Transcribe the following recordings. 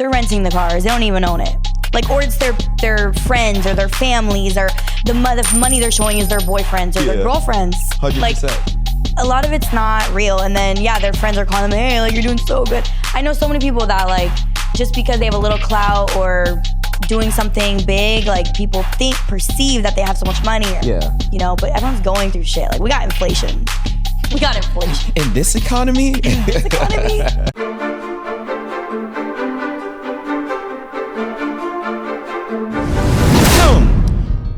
they're renting the cars. They don't even own it. Like, or it's their friends or their families, or the money they're showing is their boyfriends or their girlfriends. 100%. Like, a lot of it's not real. And then, their friends are calling them, hey, like, you're doing so good. I know so many people that, like, just because they have a little clout or doing something big, like, people perceive that they have so much money. Or, but everyone's going through shit. Like, we got inflation. In this economy?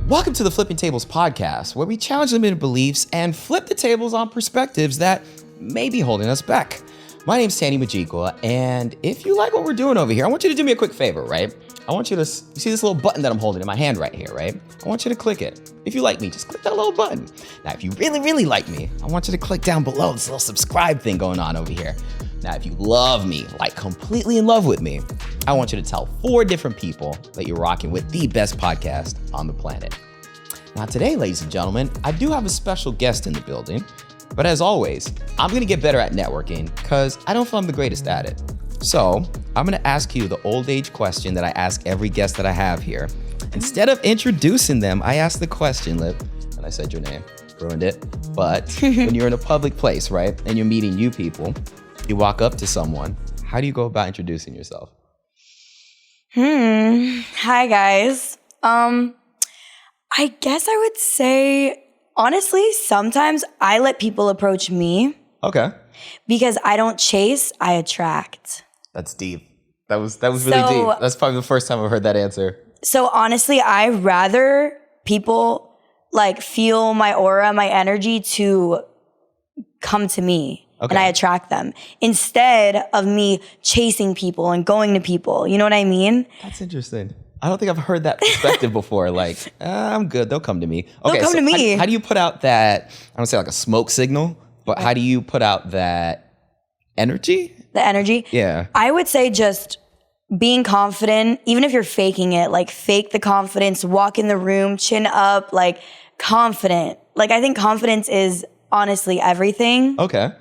Welcome to the Flipping Tables podcast, where we challenge limited beliefs and flip the tables on perspectives that may be holding us back. My name's Margre, and if you like what we're doing over here, I want you to do me a quick favor, right? I want you to see this little button that I'm holding in my hand right here, right? I want you to click it. If you like me, just click that little button. Now, if you really, really like me, I want you to click down below this little subscribe thing going on over here. Now, if you love me, like completely in love with me, I want you to tell 4 different people that you're rocking with the best podcast on the planet. Now, today, ladies and gentlemen, I do have a special guest in the building, but as always, I'm gonna get better at networking because I don't feel I'm the greatest at it. So I'm gonna ask you the old age question that I ask every guest that I have here. Instead of introducing them, I ask the question, Lip, and I said your name, ruined it. But when you're in a public place, right, and you're meeting new people, you walk up to someone, how do you go about introducing yourself? Hi, guys. I guess I would say, honestly, sometimes I let people approach me. Okay. Because I don't chase, I attract. That's deep. That was really deep. That's probably the first time I've heard that answer. So honestly, I rather people like feel my aura, my energy to come to me. Okay. And I attract them instead of me chasing people and going to people. You know what I mean? That's interesting. I don't think I've heard that perspective before. Like, I'm good. They'll come to me. Okay, they'll come to me. How do you put out that, I don't say like a smoke signal, but how do you put out that energy? The energy? Yeah. I would say just being confident, even if you're faking it, like fake the confidence, walk in the room, chin up, like confident. Like, I think confidence is honestly everything. Okay.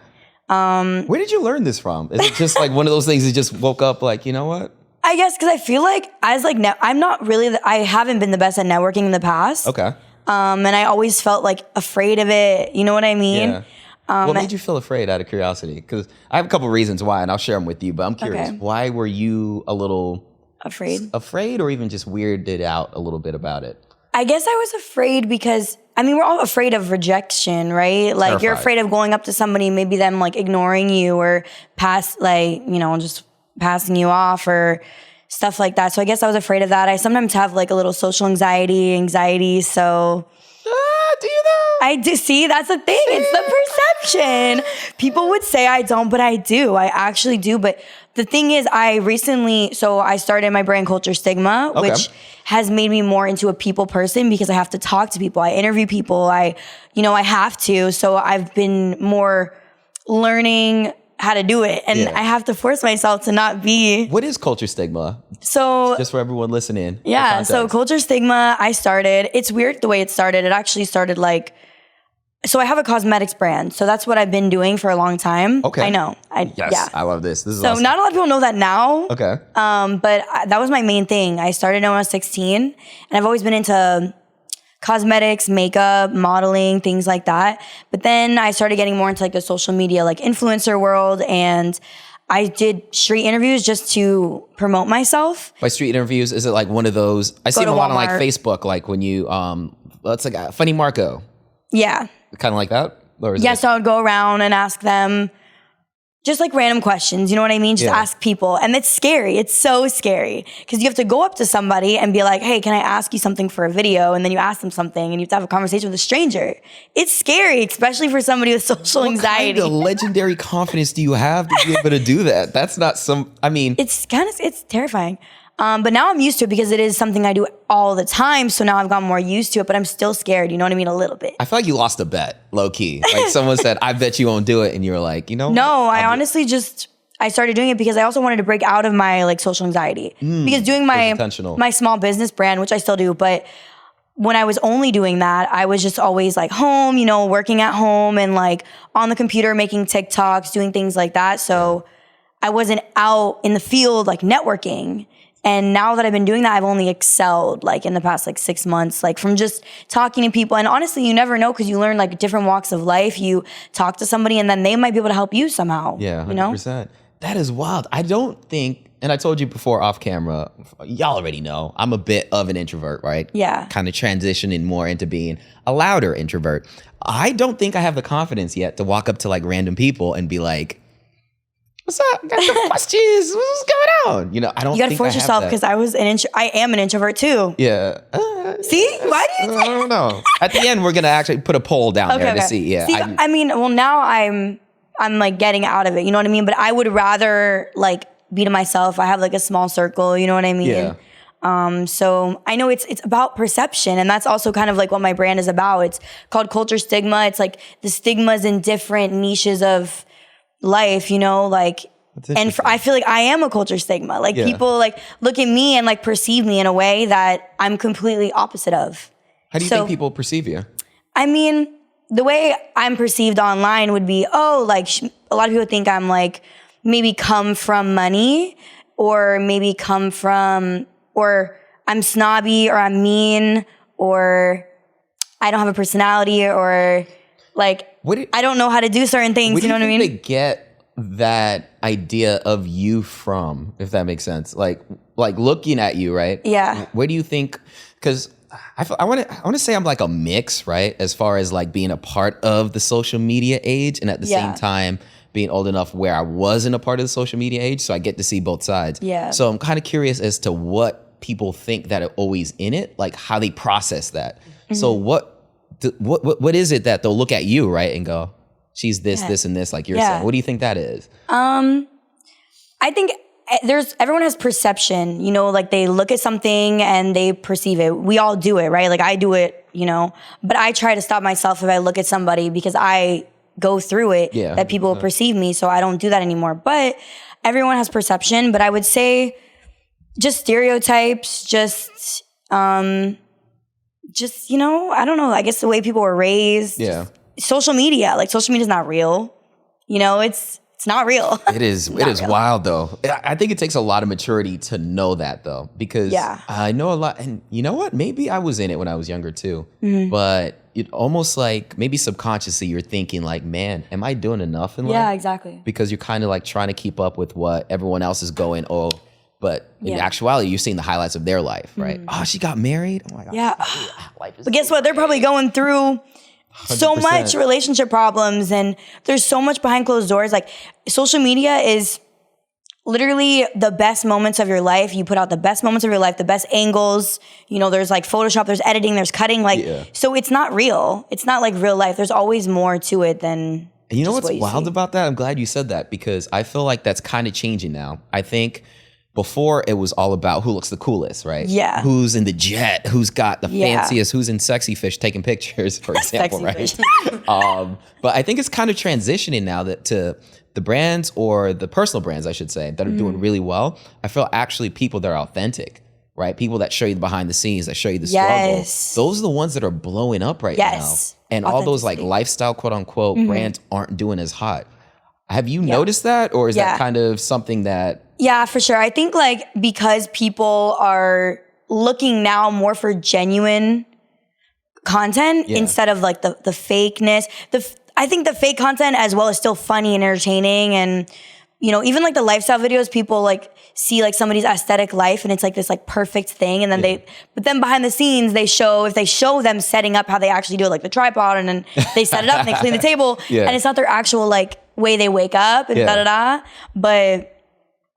Where did you learn this from? Is it just like one of those things you just woke up like, you know what? I guess because I feel like I'm not really, I haven't been the best at networking in the past. Okay. And I always felt like afraid of it. You know what I mean? Yeah. What made you feel afraid, out of curiosity? Because I have a couple reasons why, and I'll share them with you, but I'm curious. Okay. Why were you a little afraid or even just weirded out a little bit about it? I guess I was afraid because, I mean, we're all afraid of rejection, right? Like, terrified. You're afraid of going up to somebody, maybe them like ignoring you or just passing you off or stuff like that. So I guess I was afraid of that. I sometimes have like a little social anxiety. So do you though? I do. See, that's the thing. See? It's the perception. People would say I don't, but I do. I actually do. But the thing is, I started my brand Culture Stigma, which has made me more into a people person because I have to talk to people. I interview people. I have to. So I've been more learning how to do it. And I have to force myself to not be. What is Culture Stigma? So just for everyone listening. Yeah. So Culture Stigma, it's weird the way it started. It actually started so I have a cosmetics brand. So that's what I've been doing for a long time. Okay. I know. I love this. This is so awesome. Not a lot of people know that now. Okay. But that was my main thing. I started when I was 16 and I've always been into cosmetics, makeup, modeling, things like that. But then I started getting more into like the social media, like influencer world. And I did street interviews just to promote myself. By street interviews, is it like one of those? I see them a lot on like Facebook, like when you, let's like a Funny Marco. Yeah. Kind of like that? Or is so I would go around and ask them just like random questions, you know what I mean? Just ask people. And it's scary. It's so scary. Because you have to go up to somebody and be like, hey, can I ask you something for a video? And then you ask them something and you have to have a conversation with a stranger. It's scary, especially for somebody with social anxiety. What kind of legendary confidence do you have to be able to do that? That's not it's terrifying. But now I'm used to it because it is something I do all the time. So now I've gotten more used to it, but I'm still scared. You know what I mean? A little bit. I feel like you lost a bet, low key. Like someone said, I bet you won't do it. And you were like, No, I honestly I started doing it because I also wanted to break out of my like social anxiety. Because doing my small business brand, which I still do, but when I was only doing that, I was just always like home, working at home and like on the computer, making TikToks, doing things like that. So I wasn't out in the field like networking. And now that I've been doing that, I've only excelled like in the past like 6 months, like from just talking to people. And honestly, you never know because you learn like different walks of life. You talk to somebody and then they might be able to help you somehow. Yeah, 100%. You know? That is wild. I don't think, and I told you before off camera, y'all already know, I'm a bit of an introvert, right? Yeah. Kind of transitioning more into being a louder introvert. I don't think I have the confidence yet to walk up to like random people and be like, what's up? Got some questions. What's going on? You know, I don't. You gotta force yourself because I am an introvert too. Yeah. See, why do you? I don't know. At the end, we're gonna actually put a poll down there to see. Yeah. See, I mean, well, now I'm like getting out of it. You know what I mean? But I would rather like be to myself. I have like a small circle. You know what I mean? Yeah. So I know it's about perception, and that's also kind of like what my brand is about. It's called Culture Stigma. It's like the stigmas in different niches of life, you know, like, and I feel like I am a culture stigma. Like people like look at me and like perceive me in a way that I'm completely opposite of. How do you think people perceive you? I mean, the way I'm perceived online would be, like a lot of people think I'm like maybe come from money, or maybe come from, or I'm snobby, or I'm mean, or I don't have a personality, or like I don't know how to do certain things. You know what I mean? Where do you think they get that idea of you from, if that makes sense? Like looking at you, right? Yeah. Where do you think? Because I want to say I'm like a mix, right? As far as like being a part of the social media age, and at the same time being old enough where I wasn't a part of the social media age, so I get to see both sides. Yeah. So I'm kind of curious as to what people think that are always in it, like how they process that. Mm-hmm. So what is it that they'll look at you, right, and go, she's this, this, and this, like you're saying? What do you think that is? I think everyone has perception, you know, like they look at something and they perceive it. We all do it, right? Like I do it, you know, but I try to stop myself if I look at somebody because I go through it, that people will perceive me. So I don't do that anymore. But everyone has perception. But I would say just stereotypes, just, you know, I don't know, I guess the way people were raised. Yeah. Social media, like social media is not real. You know, it's not real. It is wild though. I think it takes a lot of maturity to know that though, because I know a lot, and you know what? Maybe I was in it when I was younger too, but it almost like maybe subconsciously you're thinking like, man, am I doing enough in life? Yeah, exactly. Because you're kind of like trying to keep up with what everyone else is going. But in actuality, you're seeing the highlights of their life, right? Oh, she got married. Oh my God. Yeah. But guess what? They're probably going through 100%. So much relationship problems, and there's so much behind closed doors. Like social media is literally the best moments of your life. You put out the best moments of your life, the best angles. You know, there's like Photoshop, there's editing, there's cutting. Like, so it's not real. It's not like real life. There's always more to it than. And you know what's wild about that? I'm glad you said that, because I feel like that's kind of changing now. I think before it was all about who looks the coolest, right? Yeah. Who's in the jet? Who's got the fanciest? Who's in Sexy Fish taking pictures, for example, right? But I think it's kind of transitioning now that to the brands, or the personal brands, I should say, that are doing really well. I feel actually people that are authentic, right? People that show you the behind the scenes, that show you the struggle. Those are the ones that are blowing up right now. And all those like lifestyle, quote unquote, brands aren't doing as hot. Have you noticed that? Or is that kind of something that... Yeah, for sure. I think like because people are looking now more for genuine content instead of like the fakeness. I think the fake content as well is still funny and entertaining, and you know, even like the lifestyle videos, people like see like somebody's aesthetic life and it's like this like perfect thing, and then but then behind the scenes if they show them setting up how they actually do it, like the tripod, and then they set it up and they clean the table, and it's not their actual like way they wake up and but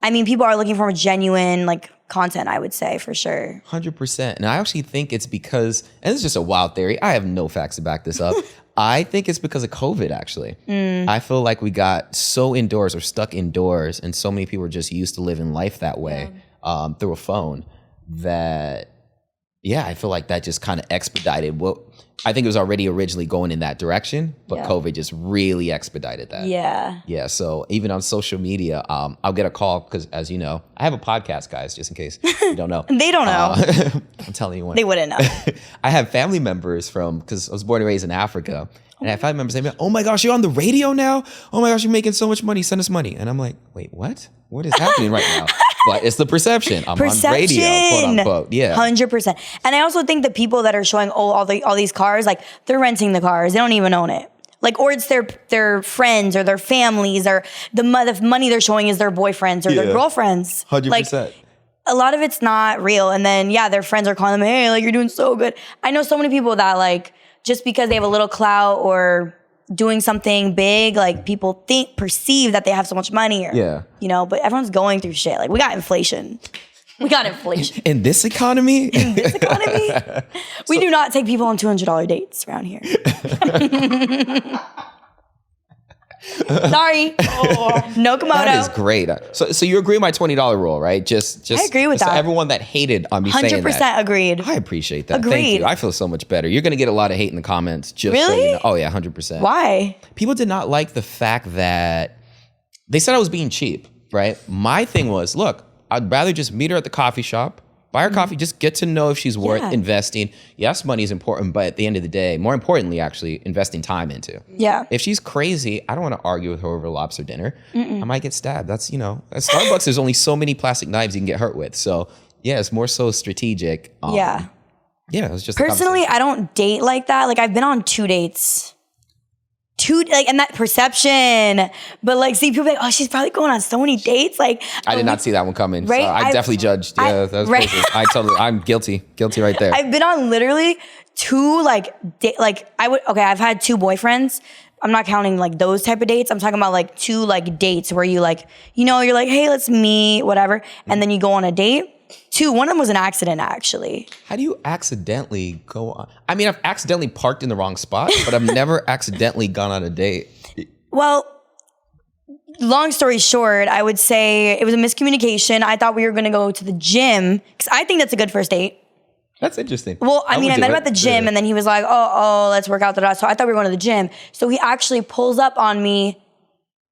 I mean, people are looking for genuine like content, I would say, for sure. 100%. And I actually think it's because, and this is just a wild theory, I have no facts to back this up. I think it's because of COVID, actually. I feel like we got so indoors or stuck indoors, and so many people are just used to living life that way through a phone, that Yeah, I feel like that just kind of expedited what I think it was already originally going in that direction, but COVID just really expedited that. Yeah. Yeah. So even on social media, I'll get a call because, as you know, I have a podcast, guys, just in case you don't know. They don't know. I'm telling you one. They wouldn't know. I have family members because I was born and raised in Africa. And I have family members saying, oh my gosh, you're on the radio now? Oh my gosh, you're making so much money. Send us money. And I'm like, wait, what? What is happening right now? But it's the perception. I'm on radio, quote unquote. Yeah. 100%. And I also think the people that are showing all these cars, like they're renting the cars. They don't even own it. Like, or it's their friends or their families, or the money they're showing is their boyfriends or their girlfriends. 100%. Like, a lot of it's not real. And then, their friends are calling them, hey, like, you're doing so good. I know so many people that, like, just because they have a little clout or doing something big, like, people perceive that they have so much money, or, but everyone's going through shit. Like, we got inflation. In this economy? We do not take people on $200 dates around here. Sorry. No Komodo. That is great. So you agree with my $20 rule, right? Just I agree with that. Everyone that hated on me saying that. 100% agreed. I appreciate that. Agreed. Thank you. I feel so much better. You're going to get a lot of hate in the comments. Just really? So you know. Oh, yeah, 100%. Why? People did not like the fact that they said I was being cheap, right? My thing was, look, I'd rather just meet her at the coffee shop, buy her coffee, just get to know if she's worth investing. Yes, money is important, but at the end of the day, more importantly, actually, investing time into. Yeah. If she's crazy, I don't want to argue with her over lobster dinner. I might get stabbed. That's, at Starbucks, there's only so many plastic knives you can get hurt with. So, yeah, it's more so strategic. Yeah, it was just personally, I don't date like that. Like, I've been on 2 dates. And that perception, but like, see, people are like, oh, she's probably going on so many dates. Like, I did not see that one coming. Right? So I definitely judged. Yeah, that was crazy. I'm guilty right there. I've been on literally 2 I've had 2 boyfriends. I'm not counting like those type of dates. I'm talking about like 2 like dates where you like, you're like, hey, let's meet, whatever. And then you go on a date. 2, one of them was an accident, actually. How do you accidentally go on? I mean, I've accidentally parked in the wrong spot, but I've never accidentally gone on a date. Well, long story short, I would say it was a miscommunication. I thought we were going to go to the gym because I think that's a good first date. That's interesting. Well, I met him at the gym and then he was like, oh, let's work out. So I thought we were going to the gym. So he actually pulls up on me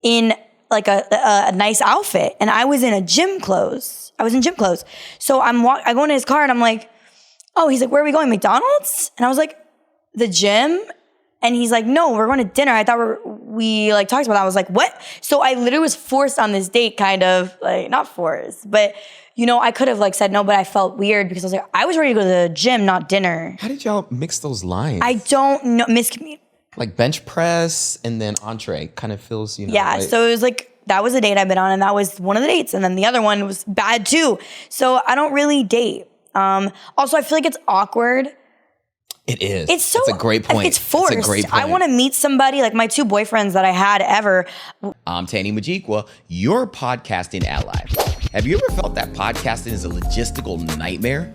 in like a nice outfit, and I was in gym clothes. So I go into his car and I'm like, oh, he's like, where are we going? McDonald's? And I was like, the gym? And he's like, no, we're going to dinner. I thought we like talked about that. I was like, what? So I literally was forced on this date, kind of, like, not forced, but I could have like said no, but I felt weird because I was like, I was ready to go to the gym, not dinner. How did y'all mix those lines? I don't know. Like bench press and then entree kind of feels, Yeah, right? So it was like, that was a date I've been on, and that was one of the dates. And then the other one was bad too. So I don't really date. Also, I feel like it's awkward. It is. It's a great point. It's forced. It's a great point. I want to meet somebody, like my 2 boyfriends that I had ever. I'm Tanny Majikwa, your podcasting ally. Have you ever felt that podcasting is a logistical nightmare?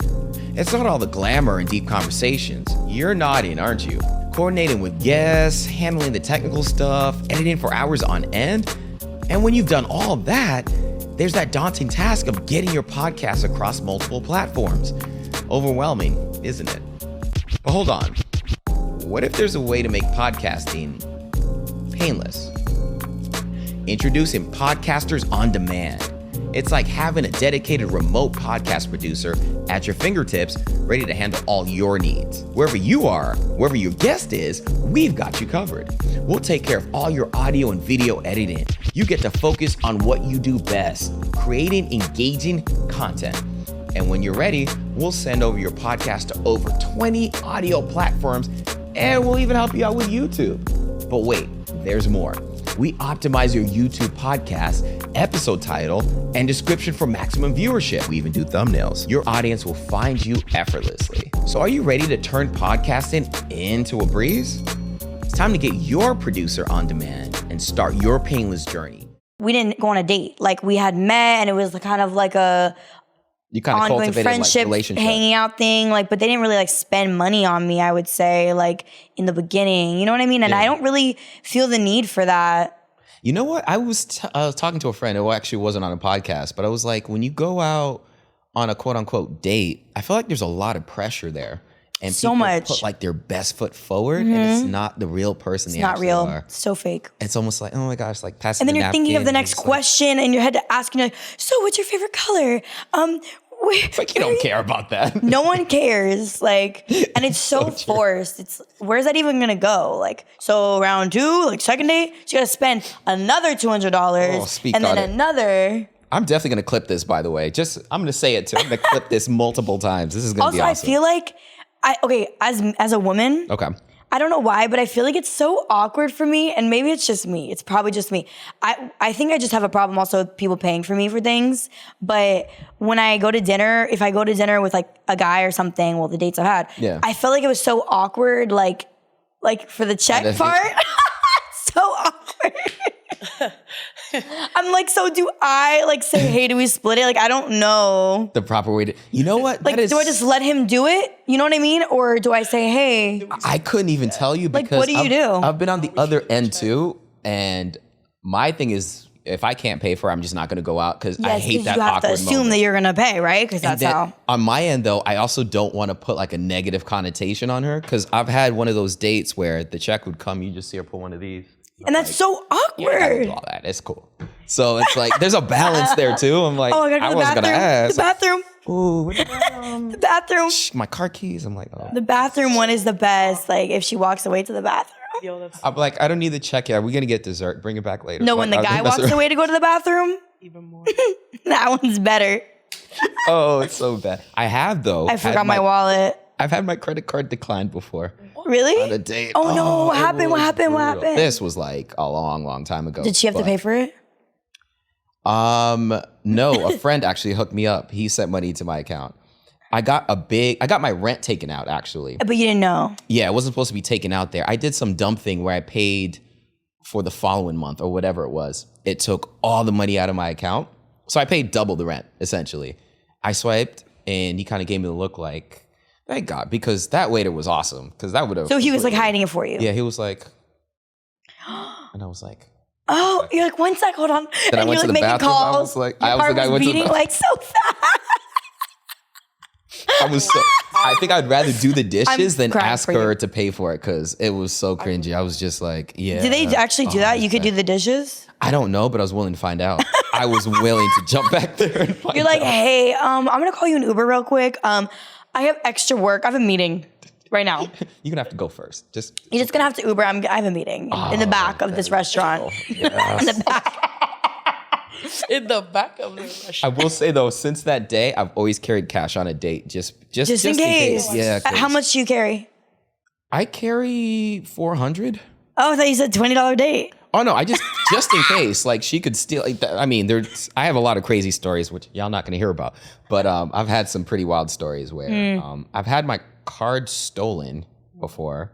It's not all the glamour and deep conversations. You're nodding, aren't you? Coordinating with guests, handling the technical stuff, editing for hours on end. And when you've done all that, there's that daunting task of getting your podcast across multiple platforms. Overwhelming, isn't it? But hold on. What if there's a way to make podcasting painless? Introducing Podcasters on Demand. It's like having a dedicated remote podcast producer at your fingertips, ready to handle all your needs. Wherever you are, wherever your guest is, we've got you covered. We'll take care of all your audio and video editing. You get to focus on what you do best, creating engaging content. And when you're ready, we'll send over your podcast to over 20 audio platforms, and we'll even help you out with YouTube. But wait, there's more. We optimize your YouTube podcast, episode title, and description for maximum viewership. We even do thumbnails. Your audience will find you effortlessly. So are you ready to turn podcasting into a breeze? It's time to get your producer on demand and start your painless journey. We didn't go on a date. Like, we had met, and it was kind of like a ongoing friendship, like, relationship, hanging out thing. Like, but they didn't really like spend money on me, I would say, like in the beginning. You know what I mean? And I don't really feel the need for that. You know what? I was talking to a friend who actually wasn't on a podcast, but I was like, when you go out on a quote unquote date, I feel like there's a lot of pressure there. And so people much. put like their best foot forward, and it's not the real person they Not actually real. are. It's so fake. It's almost like, oh my gosh, like passing And then the you're thinking of the napkin, next question, and you had to ask, like, so what's your favorite color? It's like you don't care about that. No one cares. Like, and it's so So true. forced. It's where's that even gonna go? Like, so round 2, like second date, you gotta spend another $200, speak and then on it. another. I'm definitely gonna clip this, by the way. I'm gonna say it too. I'm gonna clip this multiple times. This is gonna be Also, awesome. I feel like as a woman, Okay. I don't know why, but I feel like it's so awkward for me, and maybe it's just me. It's probably just me. I think I just have a problem also with people paying for me for things. But when I go to dinner, if I go to dinner with like a guy or something, well, the dates I've had, Yeah. I felt like it was so awkward, like for the check that's- part. So awkward. I'm like, so do I like say, hey, do we split it? Like, I don't know. The proper way to, you know what? Like, do I just let him do it? You know what I mean? Or do I say, hey? I couldn't even tell you Like, because what do you do? I've been on the other end too, and my thing is, if I can't pay for it, I'm just not going to go out because I Yes, hate 'cause that you have to awkward assume moment. that you're gonna pay, right? Because And that's then how. on my end, though, I also don't want to put like a negative connotation on her because I've had one of those dates where the check would come, you just see her pull one of these. And that's so Yeah, I gotta awkward. do all that. It's cool. So it's like there's a balance there too. I'm like, Oh, I gotta go to the wasn't gonna bathroom. ask. The bathroom. Ooh, what The bathroom. my car keys. I'm like, oh. The bathroom one is the best. Like if she walks away to the bathroom. Yo, that's I'm like, I don't need the check yet. We're gonna get dessert. Bring it back later. No, when the guy walks away to go to the bathroom, even more. that one's better. Oh, it's so bad. I have though. I forgot my wallet. I've had my credit card declined before Really? on a date. Oh no! What it happened? What was happened? What brutal. happened? This was like a long time ago. Did she have to but- pay for it? No, a friend actually hooked me up. He sent money to my account. I got my rent taken out actually. But you didn't know. Yeah, it wasn't supposed to be taken out there. I did some dumb thing where I paid for the following month or whatever it was. It took all the money out of my account. So I paid double the rent, essentially. I swiped and he kind of gave me the look like, thank God, because that waiter was awesome. Because that would have. So he was like hiding it for you. Yeah, he was like, and I was like, Oh, you're like 1 sec, hold on. Then I And went you're to like the making bathroom. I calls. was like- Your I was heart the guy was went to the beating bathroom. like so fast. I think I'd rather do the dishes than crying ask for you. her to pay for it because it was so cringy. I was just like, yeah. Did they actually do that? You could do the dishes? I don't know, but I was willing to find out. I was willing to jump back there and find You're like, out. hey, I'm gonna call you an Uber real quick. I have extra work. I have a meeting right now. You're gonna have to go first. Just You're just gonna have to Uber. I have a meeting in the back of this restaurant. yes. In the back. In the back of the I restaurant. will say though, since that day, I've always carried cash on a date, just in case. Yeah. 'cause How much do you carry? I carry 400. Oh, I thought you said $20 date. Oh no, I just in case, like she could steal. Like, I mean, I have a lot of crazy stories, which y'all not gonna hear about. But I've had some pretty wild stories where I've had my card stolen before.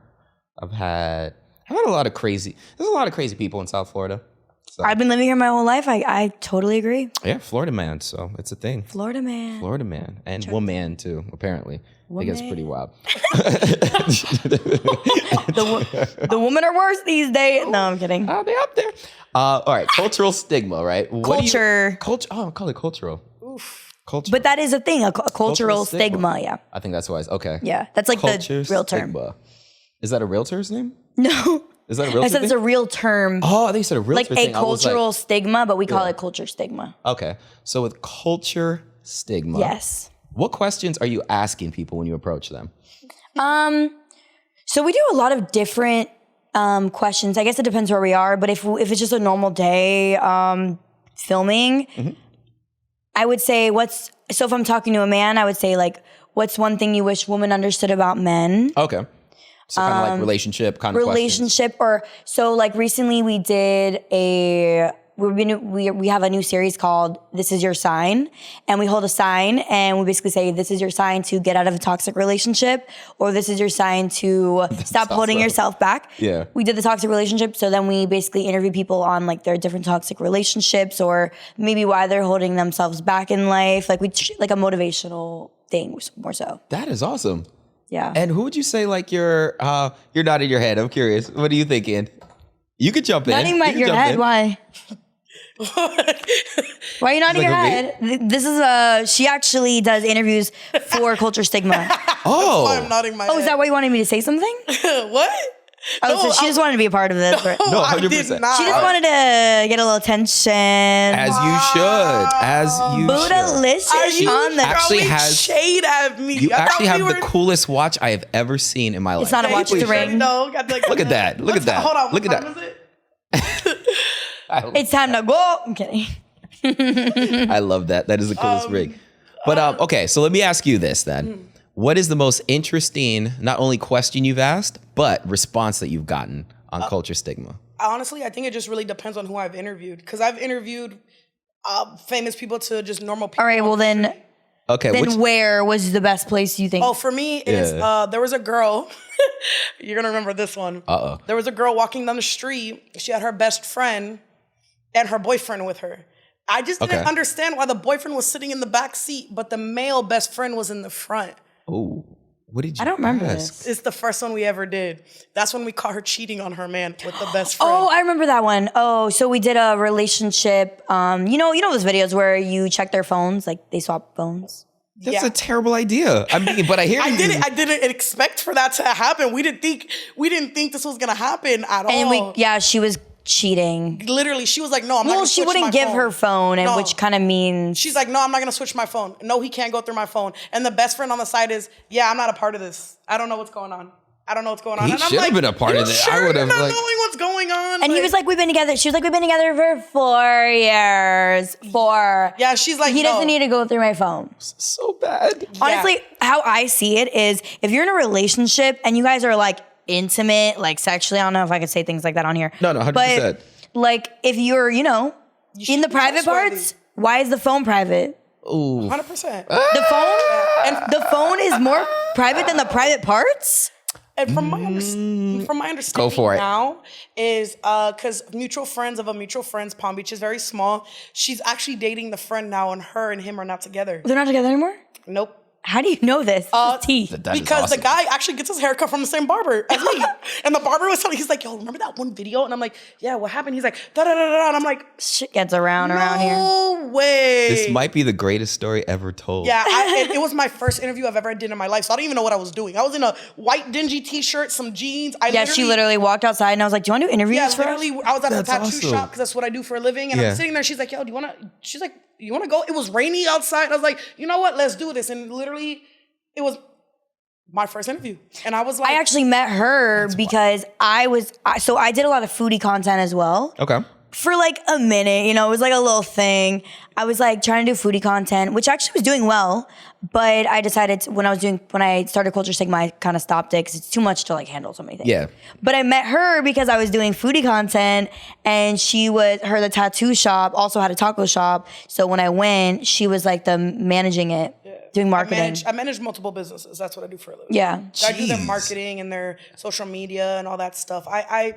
I've had a lot of crazy. There's a lot of crazy people in South Florida. So, I've been living here my whole life. I totally agree. yeah, Florida man. So it's a thing. Florida man. Florida man and woman too. Apparently, I think it's pretty wild. The women are worse these days. No, I'm kidding. Oh, they up there. All right, cultural stigma, right? What do you- Culture. Culture. Oh, I'll call it cultural. Culture. But that is a thing, a cultural stigma. Yeah. I think that's wise. Okay. Yeah. That's like Culture the real term. stigma. Is that a realtor's name? No. Is that a realtor I said thing? it's a real term. Oh, they said a realtor like a thing. I was cultural like, stigma, but we call it culture stigma. okay. So with culture stigma. Yes. What questions are you asking people when you approach them? So we do a lot of different questions. I guess it depends where we are, but if it's just a normal day filming, I would say so if I'm talking to a man, I would say like, what's one thing you wish women understood about men? Okay. So kind of like relationship kind of questions. Relationship, or so like recently we did we have a new series called This Is Your Sign, and we hold a sign and we basically say this is your sign to get out of a toxic relationship, or this is your sign to stop holding yourself back. Yeah. We did the toxic relationship, so then we basically interview people on like their different toxic relationships or maybe why they're holding themselves back in life. Like like a motivational thing more so. That is awesome. Yeah. And who would you say like you're nodding your head? I'm curious. What are you thinking? You could jump in. Nodding You can your jump head, in. why? Why are you nodding Like your a head? This is she actually does interviews for Culture Stigma. Oh. I'm nodding my head. Oh, is that why you wanted me to say something? What? Oh, No, so she just wanted to be a part of this. Right? No, I 100%. did not. She just wanted to get a little attention. As you should. As you should. Buddhalicious you on the actually throwing has- shade at me? You I actually thought have we the were- coolest watch I have ever seen in my life. It's not a watch, it's a ring. No, Look at that. Look at that. Hold on. Look at what that. time is it? It's time to go. I'm kidding. I love that. That is the coolest ring. But okay, so let me ask you this then. What is the most interesting, not only question you've asked, but response that you've gotten on Culture Stigma? Honestly, I think it just really depends on who I've interviewed. Because I've interviewed famous people to just normal people. All right, well then Okay, where was the best place you think? Oh, for me, it's there was a girl. You're gonna remember this one. Uh-oh. There was a girl walking down the street. She had her best friend and her boyfriend with her. I just didn't understand why the boyfriend was sitting in the back seat, but the male best friend was in the front. Oh, what did you I don't remember ask? this. It's the first one we ever did. That's when we caught her cheating on her man with the best friend. Oh, I remember that one. Oh, so we did a relationship. You know those videos where you check their phones, like they swap phones. That's a terrible idea. I mean, but I hear you. I didn't expect for that to happen. We didn't think this was gonna happen at all. And she was cheating. Literally, she was like, "No, I'm not." Well, gonna she switch wouldn't my give phone. her phone, and No. which kind of means She's like, "No, I'm not gonna switch my phone. No, he can't go through my phone." And the best friend on the side is, "Yeah, I'm not a part of this. I don't know what's going on. I don't know what's going on." He And I'm should have like, been a part "You of it. Sure I would have you're not like. knowing what's going on. And he was like, "We've been together." She was like, "We've been together for 4 years." 4. Yeah, she's like, He no. doesn't need to go through my phone. So bad. Honestly, how I see it is, if you're in a relationship and you guys are like intimate, like sexually, I don't know if I could say things like that on here. No, 100%. But like, if you're, in the should be private trustworthy. parts, why is the phone private? Ooh. 100%. The phone, and the phone is more private than the private parts. And from my understanding Go for it. now is because mutual friends of a mutual friends, Palm Beach is very small. She's actually dating the friend now, and her and him are not together. They're not together anymore? Nope. How do you know this? This is tea. That is Because awesome. the guy actually gets his haircut from the same barber as me. And the barber was telling, he's like, "Yo, remember that one video?" And I'm like, "Yeah, what happened?" He's like, "Da da da da." And I'm like, Shit gets around here. "No way." This might be the greatest story ever told. Yeah, it was my first interview I've ever did in my life, so I don't even know what I was doing. I was in a white dingy t-shirt, some jeans. She literally walked outside and I was like, "Do you want to do interviews Yeah, for us?" literally, I was at the That's tattoo awesome. shop because that's what I do for a living. And Yeah. I'm sitting there. She's like, "Yo, do you want to?" She's like, "You want to go?" It was rainy outside. I was like, "You know what? Let's do this." And literally, it was my first interview. And I was like, I actually met her because I did a lot of foodie content as well. Okay. For like a minute, it was like a little thing. I was like trying to do foodie content, which actually was doing well, but I decided when I started Culture Stigma, I kind of stopped it because it's too much to like handle so many things. Yeah. But I met her because I was doing foodie content, and the tattoo shop also had a taco shop. So when I went, she was like managing it, doing marketing. I manage multiple businesses. That's what I do for a living. Yeah. I do their Jeez. marketing and their social media and all that stuff. I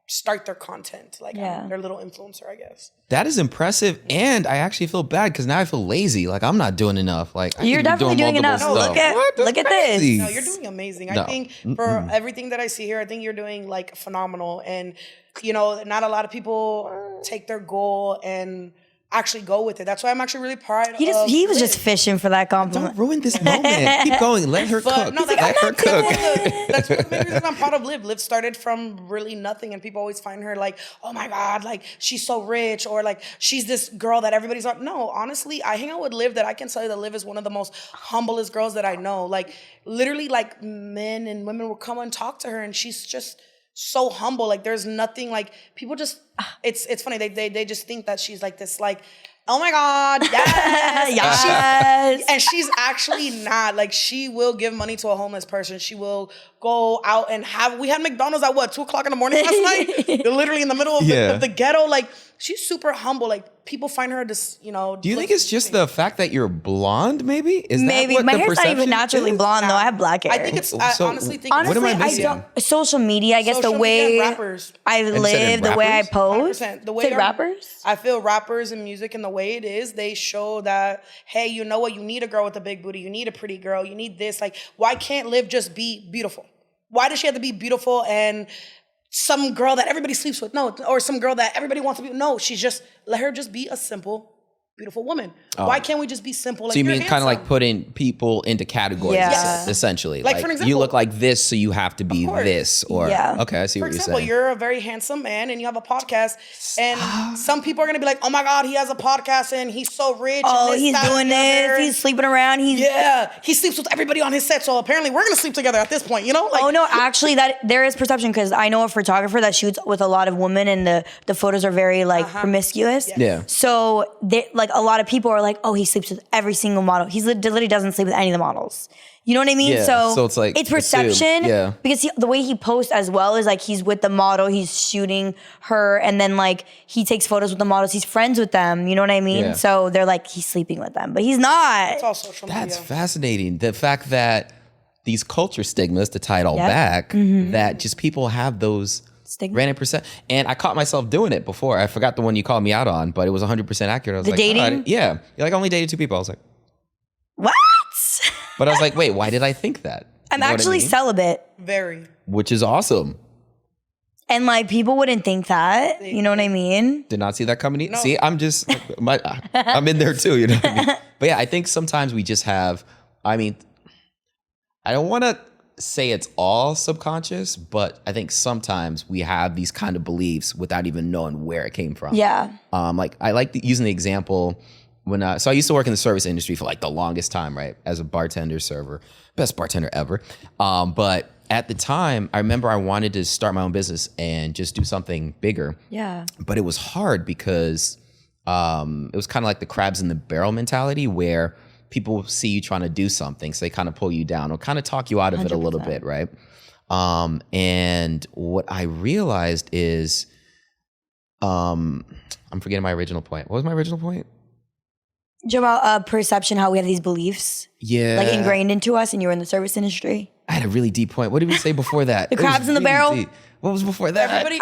start their content. Like, I'm their little influencer, I guess. That is impressive, and I actually feel bad because now I feel lazy. Like I'm not doing enough. Like I You're need to be definitely doing enough. multiple No, stuff. look at- What? That's look at this. crazy. No, you're doing amazing. No. I think for everything that I see here, I think you're doing like phenomenal. And, not a lot of people take their goal and actually go with it. That's why I'm actually really proud He was just fishing for that compliment. Don't ruin this moment. Keep going. Let her cook. No, Let her cook. That's one of the reasons I'm proud of Liv. Liv started from really nothing, and people always find her like, "Oh my God, like she's so rich," or like she's this girl that everybody's on. No, honestly, I hang out with Liv that I can tell you that Liv is one of the most humblest girls that I know. Like literally, like men and women will come and talk to her, and she's just so humble. Like there's nothing like people just. It's funny. They just think that she's like this like. Oh my God, yes. Yes. And she's actually not. Like, she will give money to a homeless person. She will go out and we had McDonald's at 2:00 in the morning last night? Literally in the middle of, of the ghetto. Like, she's super humble. Like, people find her just, Do you think it's just the fact that you're blonde, maybe? Is Maybe. that what My the hair's not even perception naturally is? blonde, though. I have black hair. I think it's, I So, honestly think what am I it's missing? Social media, I guess Social the media way and rappers. I you said live, in the way I rappers? pose. 100%. The way Say rappers? I feel rappers and music and the way it is, they show that, hey, you know what? You need a girl with a big booty. You need a pretty girl. You need this. Like, why can't Liv just be beautiful? Why does she have to be beautiful and some girl that everybody sleeps with. No, or some girl that everybody wants to be. No, let her just be a simple, beautiful woman. Why can't we just be simple? Like, so you mean kind of like putting people into categories, essentially? Like, for example, you look like this, so you have to be this, or okay, I see what you're saying. For example, you're a very handsome man and you have a podcast, and some people are gonna be like, "Oh my God, he has a podcast and he's so rich." Oh, he's doing this. He's sleeping around. He sleeps with everybody on his set. So apparently, we're gonna sleep together at this point. You know? Like, oh no, actually, that there is perception because I know a photographer that shoots with a lot of women, and the photos are very like promiscuous. Yeah. So like a lot of people are like, oh, he sleeps with every single model. He literally doesn't sleep with any of the models. You know what I mean? Yeah. So it's like it's perception. Yeah. Because the way he posts as well is like he's with the model, he's shooting her, and then like he takes photos with the models. He's friends with them. You know what I mean? Yeah. So they're like he's sleeping with them, but he's not. It's all social media. That's fascinating. The fact that these culture stigmas, to tie it all back, that just people have those random percent. And I caught myself doing it before. I forgot the one you called me out on, but it was 100% accurate. I was like, dating? Oh, yeah. You're like, I only dated 2 people. I was like, What? but I was like, wait, why did I think that? I'm actually celibate. Very. Which is awesome. And like people wouldn't think that. You know what I mean? Did not see that coming. No. See, I'm just, I'm in there too, you know what I mean? But yeah, I think sometimes we just have, I mean, I don't want to say it's all subconscious, but I think sometimes we have these kind of beliefs without even knowing where it came from. Yeah. Like I like using the example when so I used to work in the service industry for like the longest time, right? As a bartender, server, best bartender ever. But at the time, I remember I wanted to start my own business and just do something bigger. Yeah. But it was hard because it was kind of like the crabs in the barrel mentality where people see you trying to do something, so they kind of pull you down or kind of talk you out of 100%. It a little bit, right? And what I realized is, I'm forgetting my original point. What was my original point? About perception, how we have these beliefs, like ingrained into us, and you were in the service industry. I had a really deep point. What did we say before that? The crabs in the barrel. Deep. What was before that? Everybody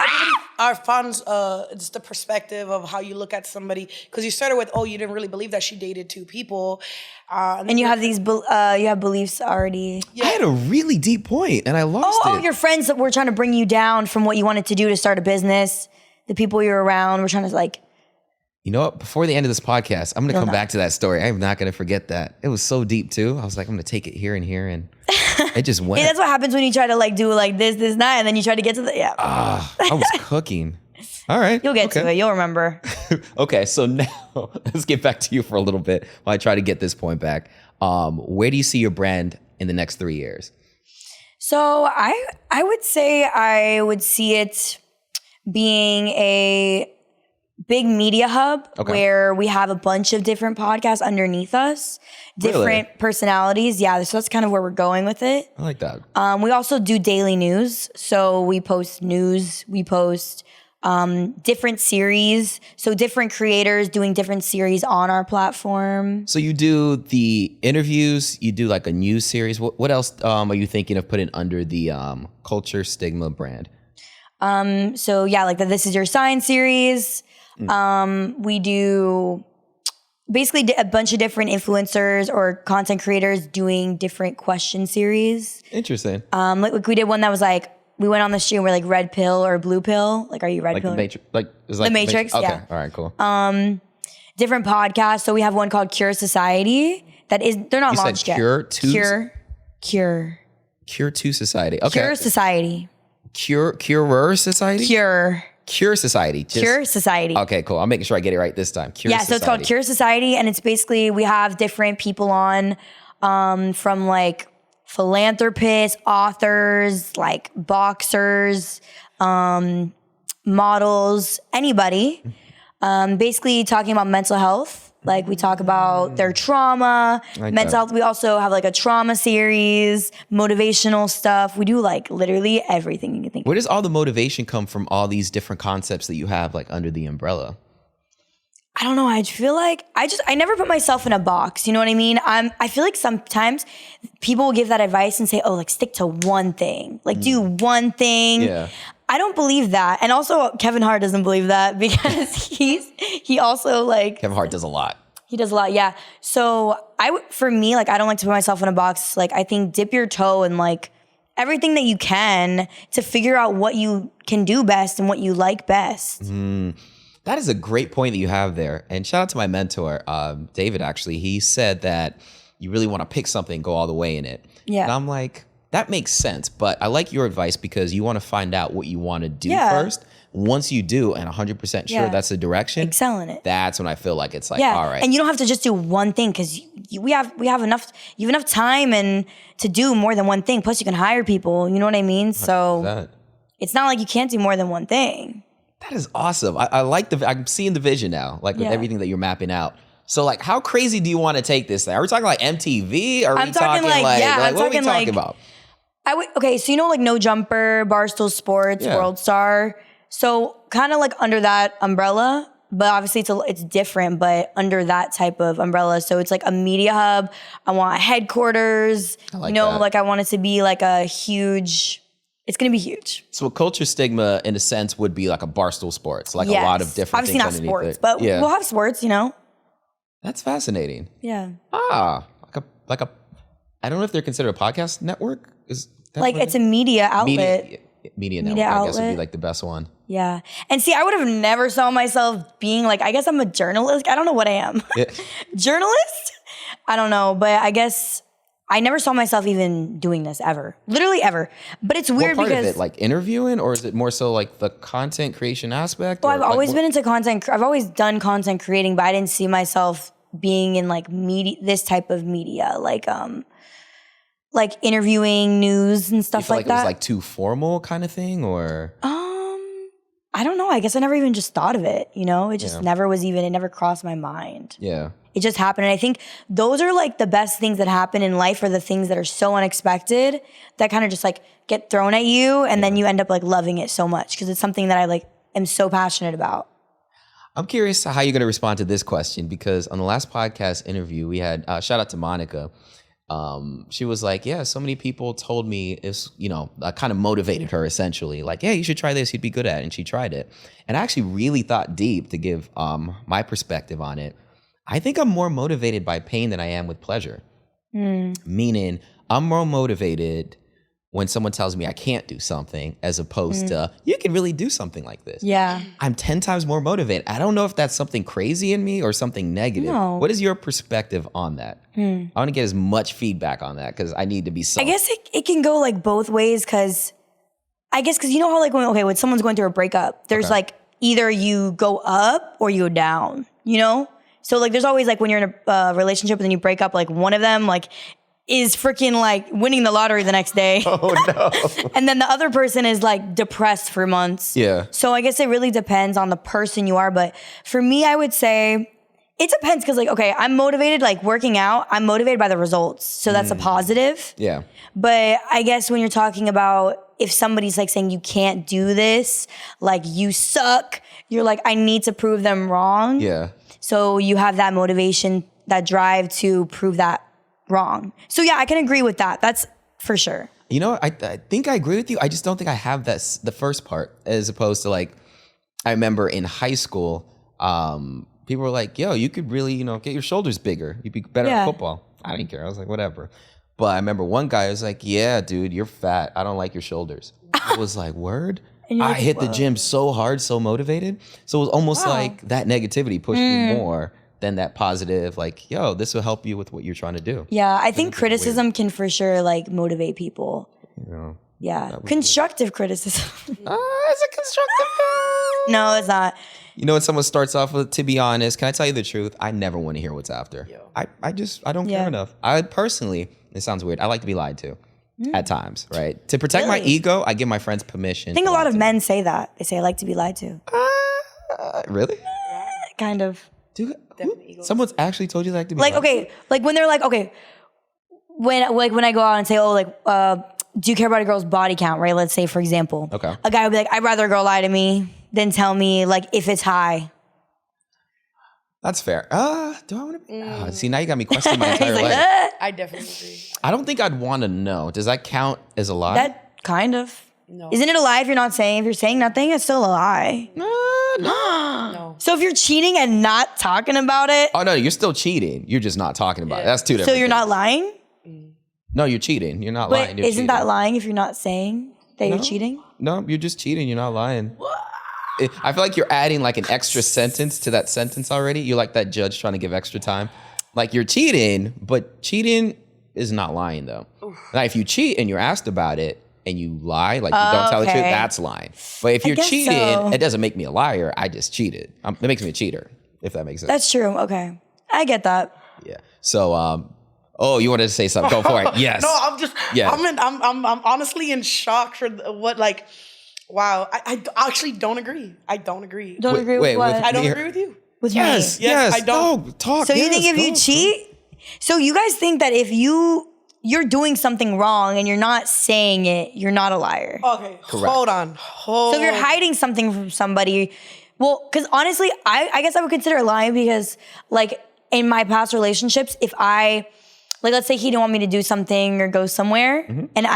finds just the perspective of how you look at somebody, because you started with, oh, you didn't really believe that she dated 2 people, and you have these you have beliefs already. Yeah. I had a really deep point and I lost it. Oh, your friends that were trying to bring you down from what you wanted to do to start a business. The people you're around were trying to like. You know what? Before the end of this podcast, I'm going to come back to that story. I'm not going to forget that. It was so deep too. I was like, I'm going to take it here and here, and it just went. Hey, that's what happens when you try to like do like this, that, and then you try to get to the I was cooking. All right. You'll get to it. You'll remember. Okay, so now let's get back to you for a little bit while I try to get this point back. Where do you see your brand in the next 3 years? So I would say I would see it being a big media hub where we have a bunch of different podcasts underneath us, different personalities. Yeah, so that's kind of where we're going with it. I like that. We also do daily news. So we post news, we post different series. So different creators doing different series on our platform. So you do the interviews, you do like a news series. What else are you thinking of putting under the Culture Stigma brand? So yeah, like the This Is Your Sign series. We do basically a bunch of different influencers or content creators doing different question series. Interesting. Like we did one that was like, we went on the street and we're like red pill or blue pill. Like, are you red like pill? The Matrix, the Matrix, okay. yeah. All right, cool. Different podcasts. So we have one called Cure Society. They're not launched yet. Cure to Society. Okay. Cure Society. Curer Society? Cure Society. Cure Society. Okay, cool. I'm making sure I get it right this time. Cure Society. So it's called Cure Society, and it's basically, we have different people on from like philanthropists, authors, like boxers, models, anybody. Basically talking about mental health. Like we talk about their trauma, mental health. We also have like a trauma series, motivational stuff. We do like literally everything you can think of. Where does all the motivation come from, all these different concepts that you have like under the umbrella? I don't know. I feel like I never put myself in a box. You know what I mean? I feel like sometimes people will give that advice and say, oh, like stick to one thing, like do one thing. Yeah. I don't believe that. And also Kevin Hart doesn't believe that because he also like. Kevin Hart does a lot. He does a lot. Yeah. So for me, like, I don't like to put myself in a box. Like, I think dip your toe in like everything that you can to figure out what you can do best and what you like best. That is a great point that you have there. And shout out to my mentor, David, actually. He said that you really want to pick something, go all the way in it. Yeah. And I'm like, that makes sense. But I like your advice because you want to find out what you want to do first. Once you do, and 100% sure that's the direction, excel in it. That's when I feel like it's like, all right. And you don't have to just do one thing because you have enough time and to do more than one thing. Plus, you can hire people. You know what I mean? So 100%. It's not like you can't do more than one thing. That is awesome. I like I'm seeing the vision now, like with everything that you're mapping out. So like, how crazy do you want to take this thing? Are we talking like MTV? Are we talking like what are we talking about? Okay, so you know like No Jumper, Barstool Sports, World Star. So kind of like under that umbrella, but obviously it's different, but under that type of umbrella. So it's like a media hub. I want a headquarters. Like like I want it to be like a huge, it's going to be huge. So a culture stigma in a sense would be like a Barstool Sports, like a lot of different obviously things not sports, but we'll have sports, That's fascinating. Yeah. Like a, I don't know if they're considered a podcast network. Is that like it's a media outlet. Media network, I guess, would be like the best one. Yeah. And see, I would have never saw myself being like, I guess I'm a journalist. I don't know what I am. Journalist? I don't know. But I guess I never saw myself even doing this ever. Literally ever. But it's weird what part because... of it? Like interviewing? Or is it more so like the content creation aspect? Well, I've always been into content. I've always done content creating, but I didn't see myself being in like media, this type of media. Like interviewing news and stuff like that. It was like too formal kind of thing, or I don't know. I guess I never even just thought of it. It just never was even. It never crossed my mind. Yeah, it just happened, and I think those are like the best things that happen in life, are the things that are so unexpected that kind of just like get thrown at you, and then you end up like loving it so much because it's something that I like am so passionate about. I'm curious how you're going to respond to this question, because on the last podcast interview we had, shout out to Monica. She was like, yeah, so many people told me it's, kind of motivated her essentially. Like, yeah, you should try this. You'd be good at it. And she tried it. And I actually really thought deep to give my perspective on it. I think I'm more motivated by pain than I am with pleasure. Meaning I'm more motivated when someone tells me I can't do something as opposed to, you can really do something like this. Yeah. I'm 10 times more motivated. I don't know if that's something crazy in me or something negative. No. What is your perspective on that? I want to get as much feedback on that because I need to be I guess it can go like both ways because you know how like when someone's going through a breakup, there's like either you go up or you go down, So like there's always like when you're in a relationship and then you break up, like one of them like is freaking like winning the lottery the next day. Oh no. And then the other person is like depressed for months. Yeah. So I guess it really depends on the person you are. But for me, I would say it depends because like, okay, I'm motivated, like working out, I'm motivated by the results. So that's a positive. Yeah. But I guess when you're talking about if somebody's like saying you can't do this, like you suck, you're like, I need to prove them wrong. Yeah. So you have that motivation, that drive to prove that wrong. So yeah, I can agree with that. That's for sure. I think I agree with you. I just don't think I have the first part, as opposed to like, I remember in high school, people were like, yo, you could really, get your shoulders bigger. You'd be better at football. I didn't care. I was like, whatever. But I remember one guy was like, yeah, dude, you're fat. I don't like your shoulders. I was like, word? I hit the gym so hard, so motivated. So it was almost like that negativity pushed me more than that positive, like, yo, this will help you with what you're trying to do. Yeah, I think criticism can for sure like motivate people. Yeah, constructive criticism. Is it constructive? No, it's not. When someone starts off with, to be honest, can I tell you the truth? I never want to hear what's after. I don't care enough. I personally, it sounds weird, I like to be lied to at times, right? To protect my ego, I give my friends permission. I think a lot of men say that. They say, I like to be lied to. Really? Kind of. Dude, someone's actually told you that to be like, okay, like when they're like, okay, when I go out and say, oh, like, do you care about a girl's body count, right? Let's say, for example, a guy would be like, I'd rather a girl lie to me than tell me like if it's high. That's fair. Do I want to? See, now you got me questioning my entire like, life. I definitely agree. I don't think I'd want to know. Does that count as a lie? That kind of. No. Isn't it a lie if you're not saying? If you're saying nothing, it's still a lie. No. So if you're cheating and not talking about it, Oh no, you're still cheating. You're just not talking about it. That's two different. so you're not lying? No, you're cheating. You're not But lying. You're isn't that cheating. lying if you're not saying that you're cheating? No, you're just cheating. You're not lying. I feel like you're adding like an extra sentence to that sentence already. You're like that judge trying to give extra time. Like you're cheating, but cheating is not lying though. Now, if you cheat and you're asked about it and you lie, like you don't tell the truth, Okay. that's lying. But if you're guess cheating, so. it doesn't make me a liar. I just cheated. It makes me a cheater, if that makes sense. That's true. Okay. I get that. Yeah. So, oh, you wanted to say something? Go for it. Yes. No, I'm just. Yeah. I'm honestly in shock for what like. Wow, I actually don't agree. I don't agree. Don't agree with wait, what? with- I don't Me- agree with you. With Yes. me. Yes, Yes. I don't. No, talk. So you yes, think if you go. cheat, so you guys think that if you're doing something wrong and you're not saying it, you're not a liar. Okay, Correct. hold on. So if you're hiding something from somebody, well, because honestly, I guess I would consider it lying because, like, in my past relationships, if like, let's say he didn't want me to do something or go somewhere, and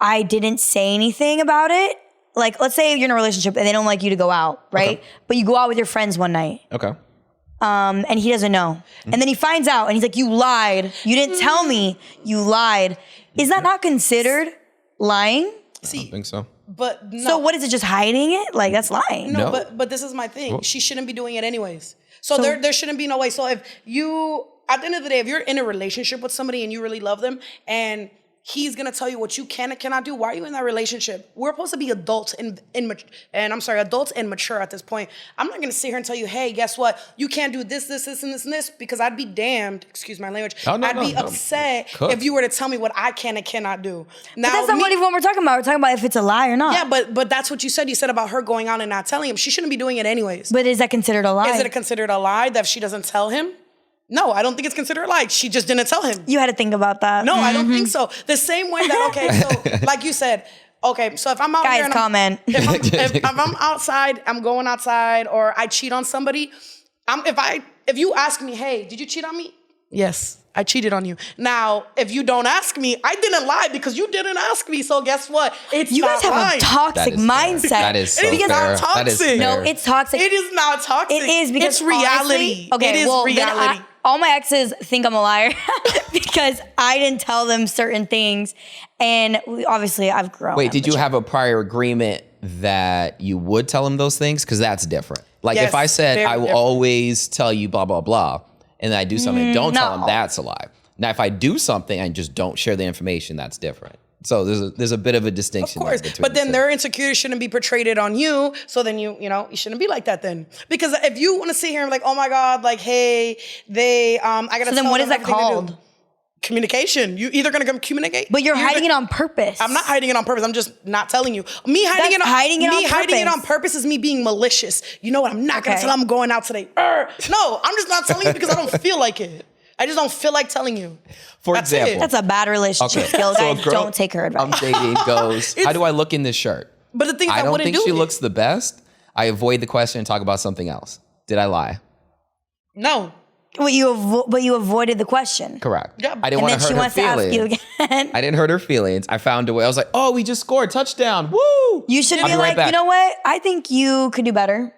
I didn't say anything about it. Like, let's say you're in a relationship and they don't like you to go out, right? Okay. But you go out with your friends one night. Okay. And he doesn't know. And then he finds out and he's like, you lied. You didn't tell me. You lied. Is that not considered lying? I don't think so. But no. So what is it, just hiding it? Like, that's lying. No, No. but this is my thing. She shouldn't be doing it anyways. So there shouldn't be no way. So if you, at the end of the day, if you're in a relationship with somebody and you really love them and he's gonna tell you what you can and cannot do, why are you in that relationship? We're supposed to be adults adults and mature at this point. I'm not gonna sit here and tell you, hey, guess what? You can't do this, this, this, and this, and this, because I'd be damned, excuse my language. I'd be upset if you were to tell me what I can and cannot do. Now, But that's not even what we're talking about. We're talking about if it's a lie or not. yeah, but that's what you said. You said about her going out and not telling him. She shouldn't be doing it anyways. But is that considered a lie? Is it considered a lie that if she doesn't tell him? No, I don't think it's considered a lie. She just didn't tell him. You had to think about that. No, I don't think so. The same way that, okay, so like you said, okay, so if I'm out Guys, here and comment. if I'm outside, I'm going outside, or I cheat on somebody, if you ask me, hey, did you cheat on me? Yes, I cheated on you. Now, if you don't ask me, I didn't lie because you didn't ask me. So guess what? It's You not guys have lying. a toxic mindset. That is so It is fair. not That is toxic. fair. No, it's toxic. It is not toxic. It is because it's reality. honestly, okay, it is well, then reality. all my exes think I'm a liar because I didn't tell them certain things, and obviously I've grown. Wait, up, did you but have a prior agreement that you would tell him those things? Because that's different. Like Yes, if I said, very I will different. always tell you blah, blah, blah, and then I do something and don't tell him, no. that's a lie. Now, if I do something and just don't share the information, that's different. So there's a bit of a distinction. Of course, there between but the then two. their insecurities shouldn't be portrayed on you. So then you shouldn't be like that then. Because if you want to sit here and like, oh my God, like, hey, I gotta. So then, what is that called? Communication. You either gonna communicate, But you're hiding it on purpose. I'm not hiding it on purpose. I'm just not telling you. Me hiding That's hiding it on hiding it purpose. on purpose is me being malicious. You know what? I'm not gonna Okay. tell. I'm going out today. No, I'm just not telling you because I don't feel like it. I just don't feel like telling you. For That's it. example, That's a bad relationship skill, so a guys. girl Don't take her advice. I'm dating goes, how do I look in this shirt? But the thing is, I don't wouldn't think do she it. looks the best. I avoid the question and talk about something else. Did I lie? No. But you avoided the question. Correct. Yeah. I didn't And want then to she hurt her wants to ask feelings. you again. I didn't hurt her feelings. I found a way. I was like, oh, we just scored. Touchdown. Woo! You should I'll be right like, back. you know what? I think you could do better.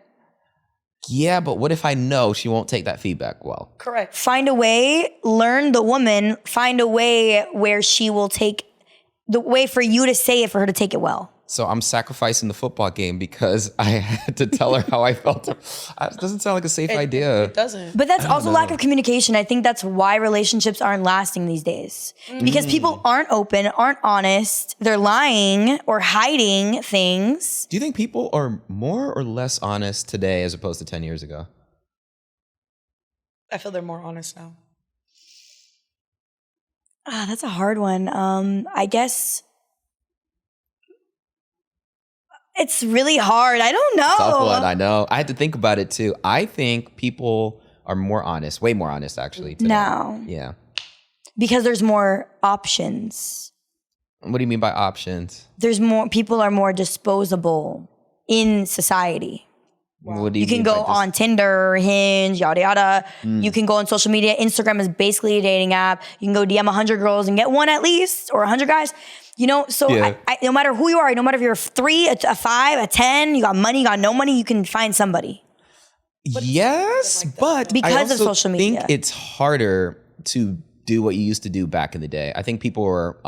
Yeah, but what if I know she won't take that feedback well? Correct. Find a way, learn the woman, find a way where she will take the way for you to say it for her to take it well. So I'm sacrificing the football game because I had to tell her how I felt. It doesn't sound like a safe idea. It doesn't. But that's also lack of communication. I think that's why relationships aren't lasting these days. Because people aren't open, aren't honest. They're lying or hiding things. Do you think people are more or less honest today as opposed to 10 years ago? I feel they're more honest now. That's a hard one. I guess it's really hard. I don't know. Tough one, I know. I had to think about it too. I think people are more honest, way more honest actually today. No. Yeah. Because there's more options. What do you mean by options? There's more, people are more disposable in society. What do You can mean go by on Tinder, Hinge, yada, yada. You can go on social media. Instagram is basically a dating app. You can go DM 100 girls and get one at least, or 100 guys. You know, so Yeah. no matter who you are, no matter if you're a 3, a 5, a 10, you got money, you got no money, you can find somebody. Yes, but Because I of also social media. think it's harder to do what you used to do back in the day. I think people were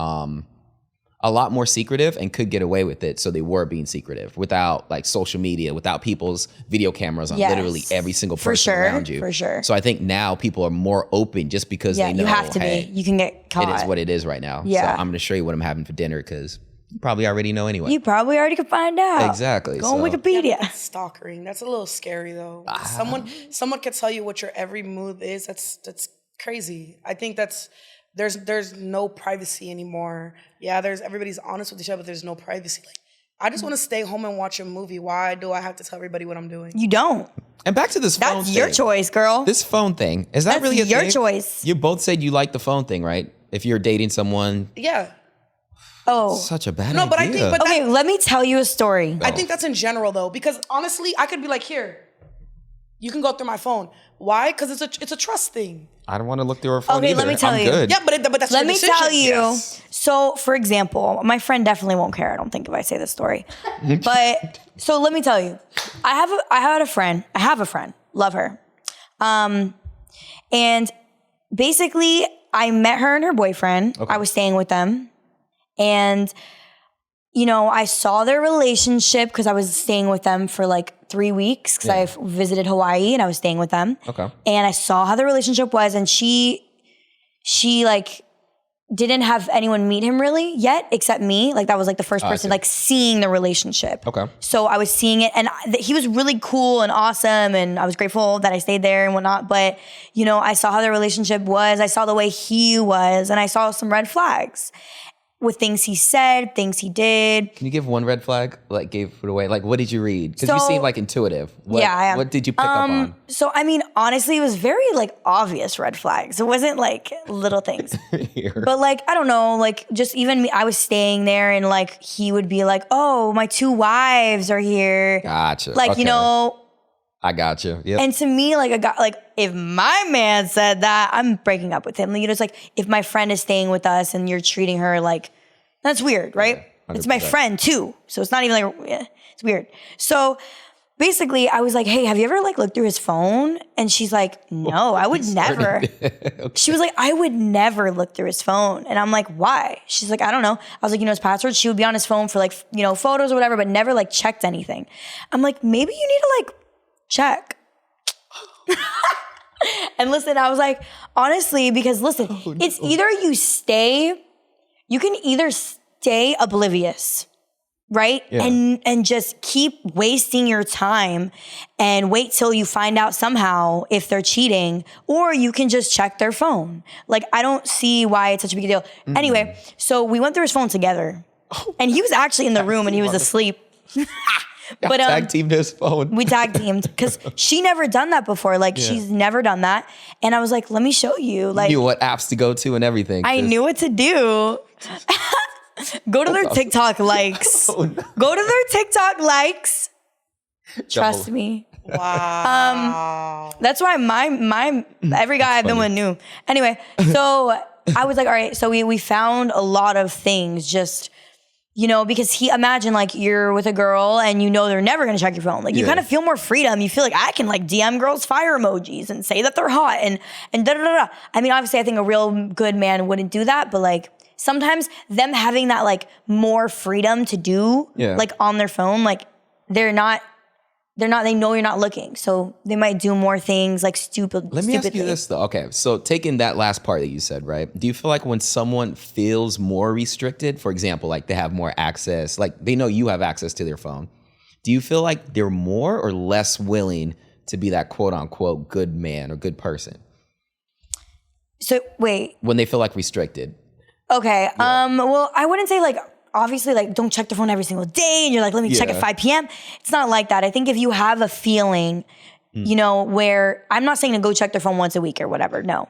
a lot more secretive and could get away with it. So they were being secretive without like social media, without people's video cameras on literally every single person around you. For sure. So I think now people are more open just because they know, you have to hey, be. You can get caught. it is what it is right now. Yeah. So I'm going to show you what I'm having for dinner because you probably already know anyway. You probably already could find out. Exactly. Go on Wikipedia. That's stalkering. That's a little scary though. Someone can tell you what your every move is. That's crazy. I think there's no privacy anymore. Yeah, everybody's honest with each other, but there's no privacy. Like, I just want to stay home and watch a movie. Why do I have to tell everybody what I'm doing? You don't. And back to this phone thing. That's your choice, girl. This phone thing, is that That's really a your thing? choice. You both said you like the phone thing, right? If you're dating someone. Yeah. Oh. Such a bad idea. No, but I think, Okay, let me tell you a story. I think that's in general though, because honestly, I could be like, here, you can go through my phone. Why? Because it's a trust thing. I don't want to look through her phone Okay, either. let me tell I'm you. good. Yeah, but that's Let your me decision. tell you. Yes. So, for example, my friend definitely won't care, I don't think, if I say this story. But, so let me tell you. I have a friend. Love her. And basically, I met her and her boyfriend. Okay. I was staying with them. And, I saw their relationship because I was staying with them for like 3 weeks because I visited Hawaii and I was staying with them. Okay. And I saw how their relationship was, and she like didn't have anyone meet him really yet except me. Like that was like the first person like seeing the relationship. Okay. So I was seeing it, and he was really cool and awesome, and I was grateful that I stayed there and whatnot. But I saw how their relationship was. I saw the way he was, and I saw some red flags with things he said, things he did. Can you give one red flag? Like gave it away? Like what did you read? Because you So- seem like intuitive. What, Yeah, I am. What did you pick up on? So, I mean, honestly, it was very like obvious red flags. It wasn't like little things. Here. But like, I don't know, like just even me, I was staying there and like he would be like, oh, my 2 wives are here. Gotcha. Like, Okay. I got you. Yep. and to me, like if my man said that, I'm breaking up with him. It's like if my friend is staying with us and you're treating her like, that's weird, right? Yeah, it's my 100%. friend too. So it's not even like, it's weird. So basically I was like, hey, have you ever like looked through his phone? And she's like, no, I would never. Okay. She was like, I would never look through his phone. And I'm like, why? She's like, I don't know. I was like, his password. She would be on his phone for like, photos or whatever, but never like checked anything. I'm like, maybe you need to like check. And listen, I was like, honestly, because listen, it's either you can either stay oblivious, right? Yeah. And just keep wasting your time and wait till you find out somehow if they're cheating, or you can just check their phone. Like, I don't see why it's such a big deal. Anyway, so we went through his phone together, and he was actually in the room and he was asleep. But tag teamed his phone. we tag teamed because she never done that before. Like she's never done that. And I was like, let me show you. Like Knew what apps to go to and everything. I knew what to do. Go to their TikTok likes. Oh, no. Go to their TikTok likes. Trust Double. me. Wow. That's why my every guy I've been with knew. Anyway, so I was like, all right. So we found a lot of things just, because imagine like you're with a girl and they're never gonna check your phone. Like you kind of feel more freedom. You feel like I can like DM girls fire emojis and say that they're hot and da da da. I mean, obviously I think a real good man wouldn't do that, but like sometimes them having that like more freedom to do like on their phone, like they know you're not looking. So they might do more things like stupid. Let me ask you this though. Okay, so taking that last part that you said, right? Do you feel like when someone feels more restricted, for example, like they have more access, like they know you have access to their phone, do you feel like they're more or less willing to be that quote unquote good man or good person So wait. when they feel like restricted? Okay. Well, I wouldn't say like, obviously like don't check the phone every single day and you're like, let me check at 5 p.m. It's not like that. I think if you have a feeling, where I'm not saying to go check their phone once a week or whatever. No.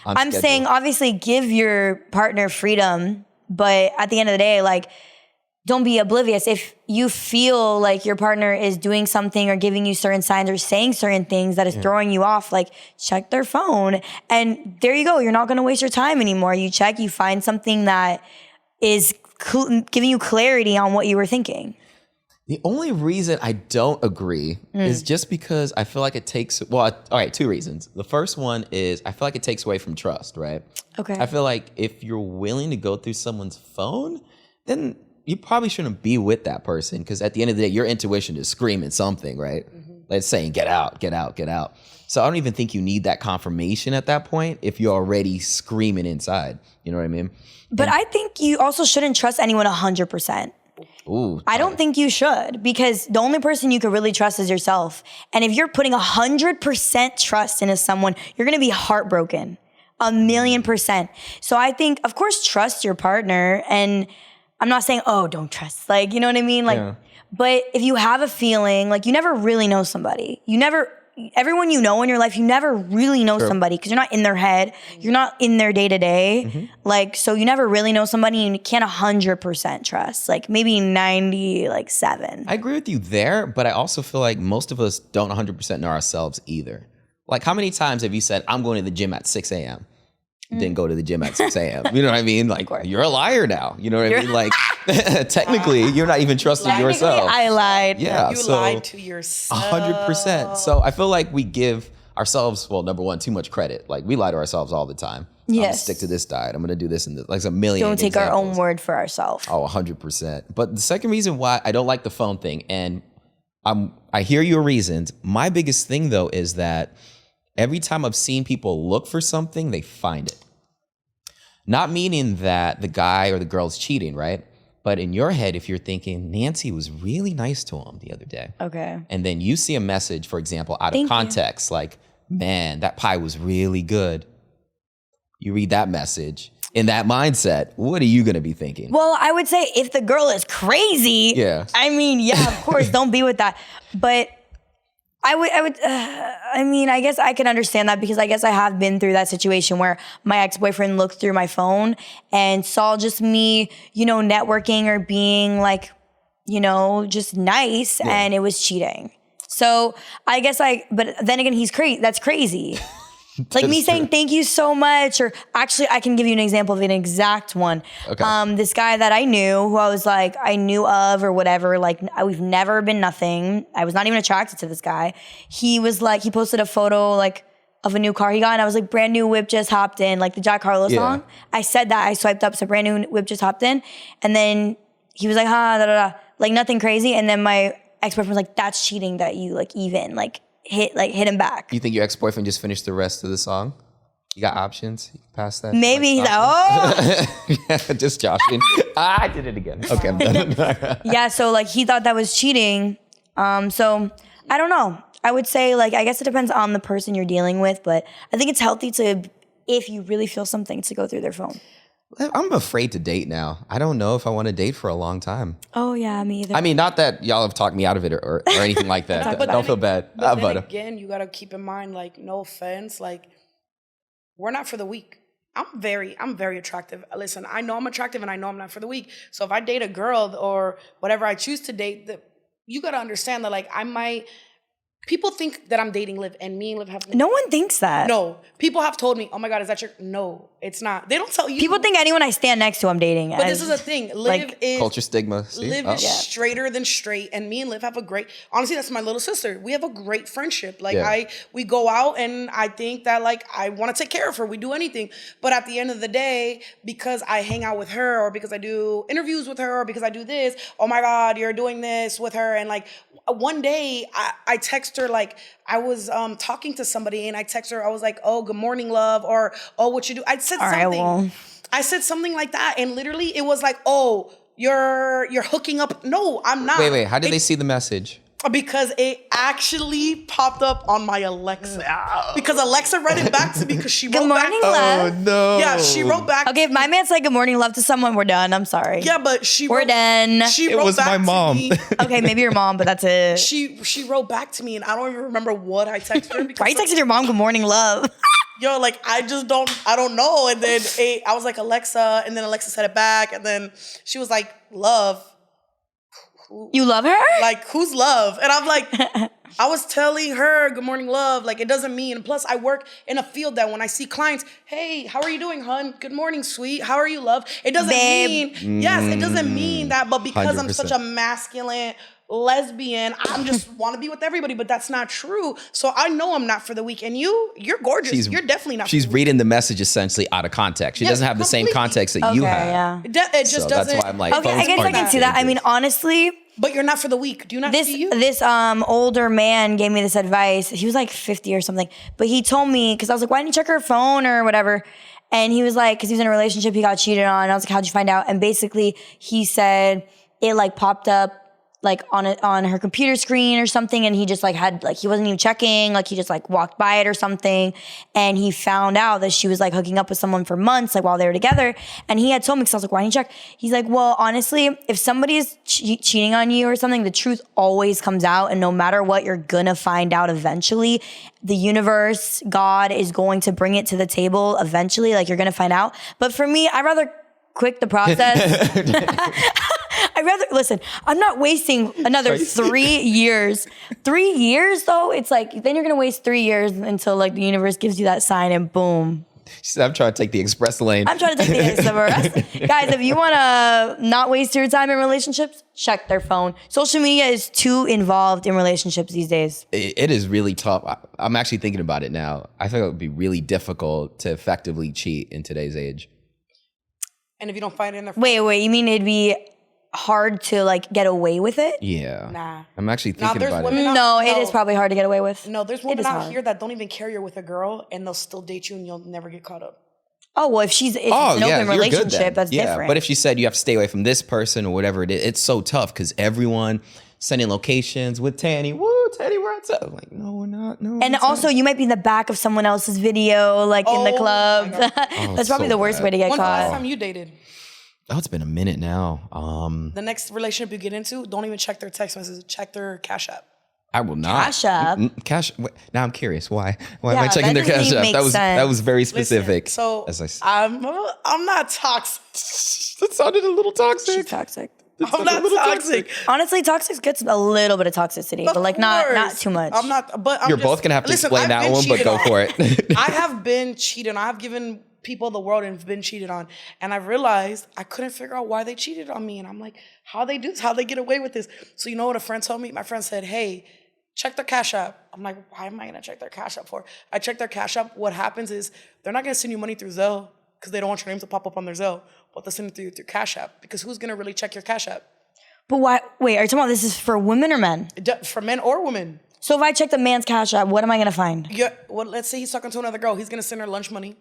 I'm saying obviously give your partner freedom, but at the end of the day, like don't be oblivious. If you feel like your partner is doing something or giving you certain signs or saying certain things that is throwing you off, like check their phone. And there you go. You're not going to waste your time anymore. You check, you find something that is giving you clarity on what you were thinking. The only reason I don't agree is just because I feel like it takes, all right, two reasons. The first one is I feel like it takes away from trust, right? Okay. I feel like if you're willing to go through someone's phone, then you probably shouldn't be with that person, because at the end of the day, your intuition is screaming something, right? Like it's saying, get out, get out, get out. So I don't even think you need that confirmation at that point if you're already screaming inside. You know what I mean? But I think you also shouldn't trust anyone 100%. Ooh, I don't think you should, because the only person you could really trust is yourself. And if you're putting 100% trust into someone, you're going to be heartbroken. 1,000,000%. So I think, of course, trust your partner. And I'm not saying, oh, don't trust. Like, you know what I mean? Like, but if you have a feeling, like you never really know somebody. Everyone you know in your life, you never really know somebody because you're not in their head. You're not in their day to day. Like, so you never really know somebody and you can't 100% trust. Like maybe 97. I agree with you there, but I also feel like most of us don't 100% know ourselves either. Like how many times have you said, I'm going to the gym at 6 a.m.? Didn't go to the gym at 6 a.m. You know what I mean? Like, you're a liar now. You know what I mean? Like, technically, you're not even trusting yourself. I lied. Yeah, You lied to yourself. 100%. So I feel like we give ourselves, well, number one, too much credit. Like, we lie to ourselves all the time. I'm gonna stick to this diet. I'm going to do this and this. Like, a million Don't take examples. our own word for ourselves. Oh, 100%. But the second reason why I don't like the phone thing, and I hear your reasons. My biggest thing, though, is that every time I've seen people look for something, they find it. Not meaning that the guy or the girl's cheating, right? But in your head, if you're thinking, Nancy was really nice to him the other day. Okay. And then you see a message, for example, out of context, like, man, that pie was really good. You read that message. In that mindset, what are you going to be thinking? Well, I would say if the girl is crazy, I mean, yeah, of course, don't be with that. But I guess I can understand that, because I guess I have been through that situation where my ex-boyfriend looked through my phone and saw just me, networking or being like, just nice, and it was cheating. So I guess but then again, he's crazy. That's crazy. Like me saying thank you so much, or actually I can give you an example of an exact one. Okay. This guy that I knew, who I was like, I knew of or whatever, like we've never been nothing. I was not even attracted to this guy. He was like, he posted a photo like of a new car he got, and I was like, brand new whip just hopped in, like the Jack Harlow song. I said that, I swiped up, so brand new whip just hopped in. And then he was like, like nothing crazy. And then my ex-boyfriend was like, that's cheating that you hit him back. You think your ex-boyfriend just finished the rest of the song? You got options? You can pass that? Maybe he's like, oh! Yeah, just joshing. I did it again. Okay, I'm done. Yeah, so like he thought that was cheating. So I don't know. I would say I guess it depends on the person you're dealing with, but I think it's healthy to, if you really feel something, to go through their phone. I'm afraid to date now. I don't know if I want to date for a long time. Oh yeah, me either. I mean, not that y'all have talked me out of it or anything like that. Don't feel bad. But then again, you got to keep in mind, like, no offense, like, we're not for the weak. I'm very attractive. Listen, I know I'm attractive and I know I'm not for the weak. So if I date a girl or whatever I choose to date, you got to understand that, like, people think that I'm dating Liv, and me and Liv have... No one thinks that. No. People have told me, oh my God, is that your... No, it's not. They don't tell you. People think anyone I stand next to I'm dating. But this is the thing. Liv is... Culture stigma. Liv is straighter than straight, and me and Liv have a great... Honestly, that's my little sister. We have a great friendship. Like, we go out, and I think that, like, I want to take care of her. We do anything. But at the end of the day, because I hang out with her, or because I do interviews with her, or because I do this, oh my God, you're doing this with her, and like... One day, I text her, like, I was talking to somebody, and I text her, I was like, oh, good morning, love, or, oh, what you do? I said something. I said something like that, and literally, it was like, oh, you're hooking up. No, I'm not. Wait, how did they see the message? Because it actually popped up on my Alexa. Because Alexa read it back to me because she wrote back. Good morning, love. Oh, no. Yeah, she wrote back. Okay, if my man said good morning, love to someone, we're done. I'm sorry. Yeah, but we're done. She wrote back my mom. to me. Okay, maybe your mom, but that's it. She wrote back to me, and I don't even remember what I texted her. Why you texted your mom good morning, love? Yo, like, I don't know. And then I was like, Alexa, and then Alexa said it back, and then she was like, love. You love her? Like, who's love? And I'm like, I was telling her, good morning, love. Like, it doesn't mean, and plus I work in a field that when I see clients, hey, how are you doing, hun? Good morning, sweet. How are you, love? It doesn't mean, yes, it doesn't mean that, but because 100%. I'm such a masculine lesbian. I'm just want to be with everybody, but that's not true. So I know I'm not for the week. And you're gorgeous. You're definitely not. She's reading the message essentially out of context. She doesn't have the same context that you have. Yeah. It just doesn't. That's why I'm like, okay, I guess I can see that. I mean, honestly. But you're not for the week. Do you not see you? This older man gave me this advice. He was like 50 or something. But he told me, because I was like, why didn't you check her phone or whatever? And he was like, because he was in a relationship, he got cheated on. And I was like, how'd you find out? And basically, he said it like popped up like on her computer screen or something, and he just like had like he wasn't even checking, like he just like walked by it or something, and he found out that she was like hooking up with someone for months, like while they were together. And he had told me, because I was like, why didn't you check? He's like, well, honestly, if somebody is cheating on you or something, the truth always comes out, and no matter what, you're gonna find out eventually. The universe, God is going to bring it to the table eventually, like you're gonna find out. But for me, I'd rather quick the process. Listen, I'm not wasting another 3 years. 3 years though, it's like, then you're gonna waste 3 years until like the universe gives you that sign and boom. She said, I'm trying to take the express lane. I'm trying to take the express. Guys, if you wanna not waste your time in relationships, check their phone. Social media is too involved in relationships these days. It is really tough. I'm actually thinking about it now. I think it would be really difficult to effectively cheat in today's age. And if you don't find it in their phone. Wait, you mean it'd be hard to like get away with it? Yeah. Nah. I'm actually thinking about it. No, it is probably hard to get away with. No, there's women out here that don't even care you're with a girl and they'll still date you and you'll never get caught up. Oh, well, if it's an open relationship, that's different. But if she said you have to stay away from this person or whatever it is, it's so tough because everyone sending locations with Tanny. Woo, Tanny, we're outside. I'm like, no, we're not. No. And also, you might be in the back of someone else's video, like in the club. That's probably the worst way to get caught. When's the last time you dated? Oh, it's been a minute now. The next relationship you get into, don't even check their text messages. Check their Cash App. I will not. Cash App? Now I'm curious. Why am I checking their Cash App? That was very specific. Listen, so I'm not toxic. That sounded a little toxic. She's toxic. I'm not toxic. Honestly, toxic gets a little bit of toxicity, but like not too much. I'm not. But you're both gonna have to explain that one, but go for it. I have been cheated on. I've given people the world and been cheated on, and I realized I couldn't figure out why they cheated on me. And I'm like, how they do this? How they get away with this? So you know what a friend told me? My friend said, "Hey, check their Cash App." I'm like, why am I gonna check their Cash App for? I check their Cash App. What happens is they're not gonna send you money through Zelle because they don't want your name to pop up on their Zelle, but they'll send it through Cash App because who's gonna really check your Cash App? But why? Wait, are you talking about this is for women or men? For men or women. So if I check the man's Cash App, what am I gonna find? Yeah. Well, let's say he's talking to another girl. He's gonna send her lunch money.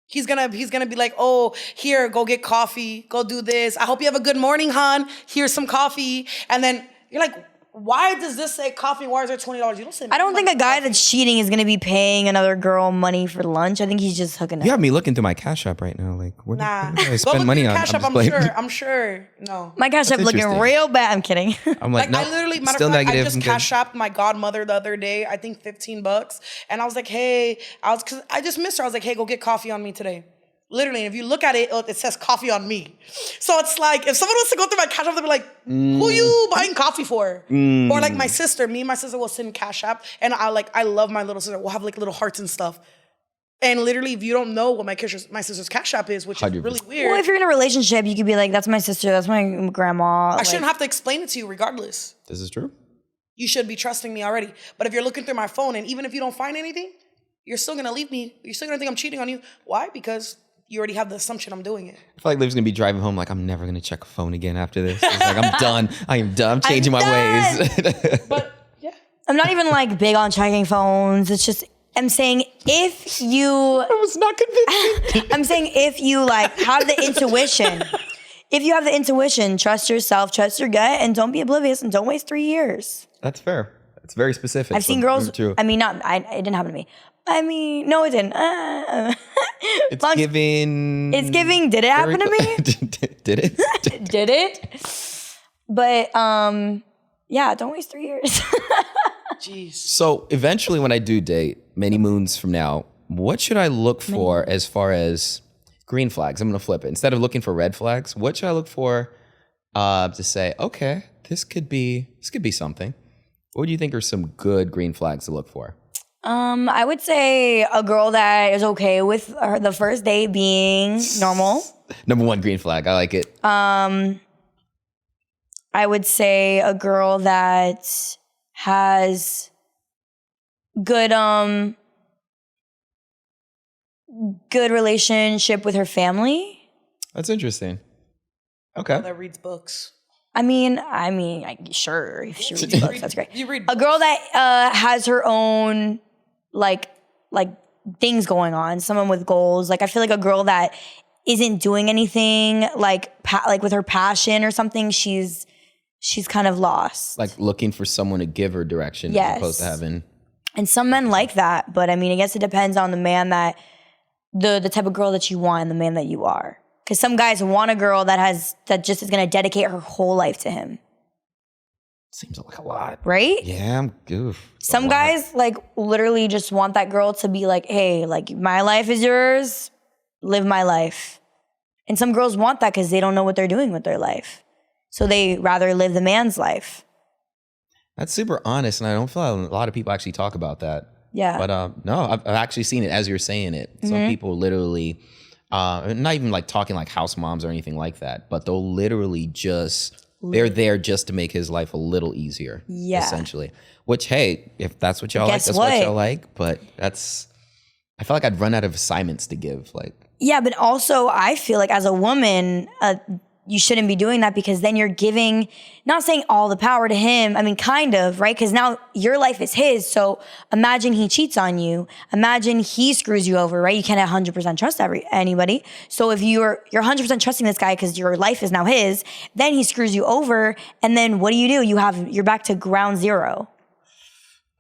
He's gonna be like, oh, here, go get coffee, go do this. I hope you have a good morning, hon. Here's some coffee. And then you're like, why does this say coffee? Why is there $20? You don't say. I don't think a guy that's cheating is gonna be paying another girl money for lunch. I think he's just hooking up. You have me looking through my Cash App right now. Like, what do I spend go look money at on? Cash App. I'm sure. No. My Cash App looking real bad. I'm kidding. I'm like, no, I literally, matter still of fact, negative. I just Cash Apped my godmother the other day. I think $15, and I was like, hey, cause I just missed her. I was like, hey, go get coffee on me today. Literally, if you look at it, it says coffee on me. So it's like, if someone wants to go through my Cash App, they'll be like, who you buying coffee for? Or like my sister, me and my sister will send Cash App. And I love my little sister. We'll have like little hearts and stuff. And literally, if you don't know what my sister's Cash App is, which 100%. Is really weird. Well, if you're in a relationship, you could be like, that's my sister, that's my grandma. I shouldn't have to explain it to you regardless. This is true. You should be trusting me already. But if you're looking through my phone, and even if you don't find anything, you're still going to leave me. You're still going to think I'm cheating on you. Why? Because you already have the assumption I'm doing it. I feel like Liv's gonna be driving home like, I'm never gonna check a phone again after this. It's like, I'm done. I am done. I'm changing my ways. But yeah. I'm not even like big on checking phones. It's just, I'm saying if you... I was not convinced. I'm saying if you like have the intuition. If you have the intuition, trust yourself, trust your gut, and don't be oblivious and don't waste 3 years. That's fair. It's very specific. I've seen girls, true. I mean, it didn't happen to me. I mean, no, it didn't. It's giving. It's giving. Did it happen to me? Did it? Did it? But yeah, don't waste 3 years. Jeez. So eventually, when I do date, many moons from now, what should I look for as far as green flags? I'm gonna flip it. Instead of looking for red flags, what should I look for to say, okay, this could be something? What do you think are some good green flags to look for? I would say a girl that is okay with the first date being normal. Number one green flag. I like it. I would say a girl that has good relationship with her family. That's interesting. Okay. That reads books. I mean, sure, if she reads books, that's great. You read a girl that has her own like things going on. Someone with goals. Like I feel like a girl that isn't doing anything like with her passion or something. She's kind of lost. Like looking for someone to give her direction Yes. as opposed to having. And some men like that, but I mean, I guess it depends on the man that the type of girl that you want and the man that you are. Because some guys want a girl that just is going to dedicate her whole life to him. Seems like a lot. Right? Yeah, I'm goof. Some guys like literally just want that girl to be like, hey, like my life is yours, live my life. And some girls want that because they don't know what they're doing with their life. So they rather live the man's life. That's super honest, and I don't feel like a lot of people actually talk about that. Yeah. But no, I've actually seen it as you're saying it. Some people literally, not even like talking like house moms or anything like that, but they'll literally they're there just to make his life a little easier. Yeah. Essentially. Which, hey, if that's what y'all like, Guess that's what y'all like. But I feel like I'd run out of assignments to give. Like. Yeah, but also I feel like as a woman, you shouldn't be doing that because then you're giving, not saying all the power to him. I mean, kind of, right? Because now your life is his. So imagine he cheats on you. Imagine he screws you over, right? You can't 100% trust anybody. So if you're 100% trusting this guy because your life is now his, then he screws you over. And then what do? You're back to ground zero.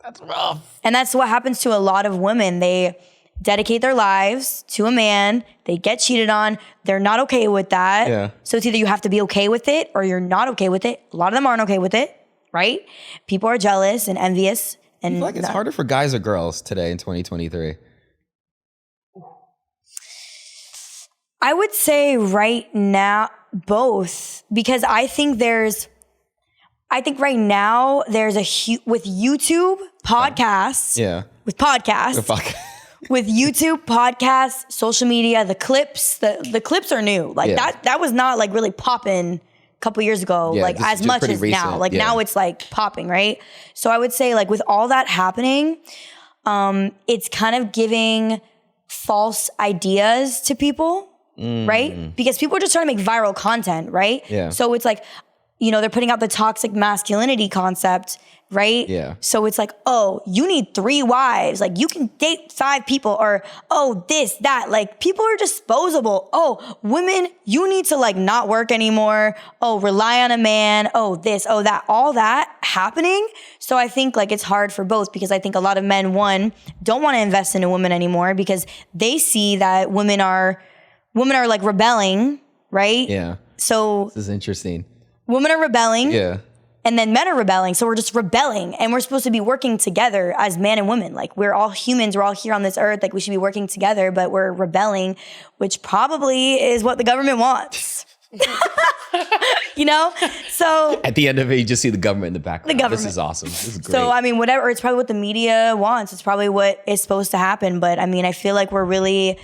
That's rough. And that's what happens to a lot of women. They dedicate their lives to a man. They get cheated on. They're not okay with that. Yeah. So it's either you have to be okay with it or you're not okay with it. A lot of them aren't okay with it, right? People are jealous and envious. And I feel like it's harder for guys or girls today in 2023. I would say right now, both. Because I think right now there's with YouTube podcasts. Yeah. With podcasts. With YouTube, podcasts, social media, the clips, the clips are new. Like that was not like really popping a couple years ago, like as much as recent. Now. Like now it's like popping, right? So I would say like with all that happening, it's kind of giving false ideas to people, right? Because people are just trying to make viral content, right? Yeah. So it's like, they're putting out the toxic masculinity concept, right? Yeah. So it's like, oh, you need 3 wives. Like you can date 5 people or, oh, this, that. Like people are disposable. Oh, women, you need to like not work anymore. Oh, rely on a man. Oh, this, oh, that, all that happening. So I think like it's hard for both because I think a lot of men, one, don't want to invest in a woman anymore because they see that women are like rebelling, right? Yeah. So this is interesting. Women are rebelling. Yeah. And then men are rebelling. So we're just rebelling. And we're supposed to be working together as man and woman. Like we're all humans. We're all here on this earth. Like we should be working together, but we're rebelling, which probably is what the government wants. So at the end of it, you just see the government in the background. The government. This is awesome. This is great. So, I mean, whatever. It's probably what the media wants. It's probably what is supposed to happen. But I mean, I feel like we're really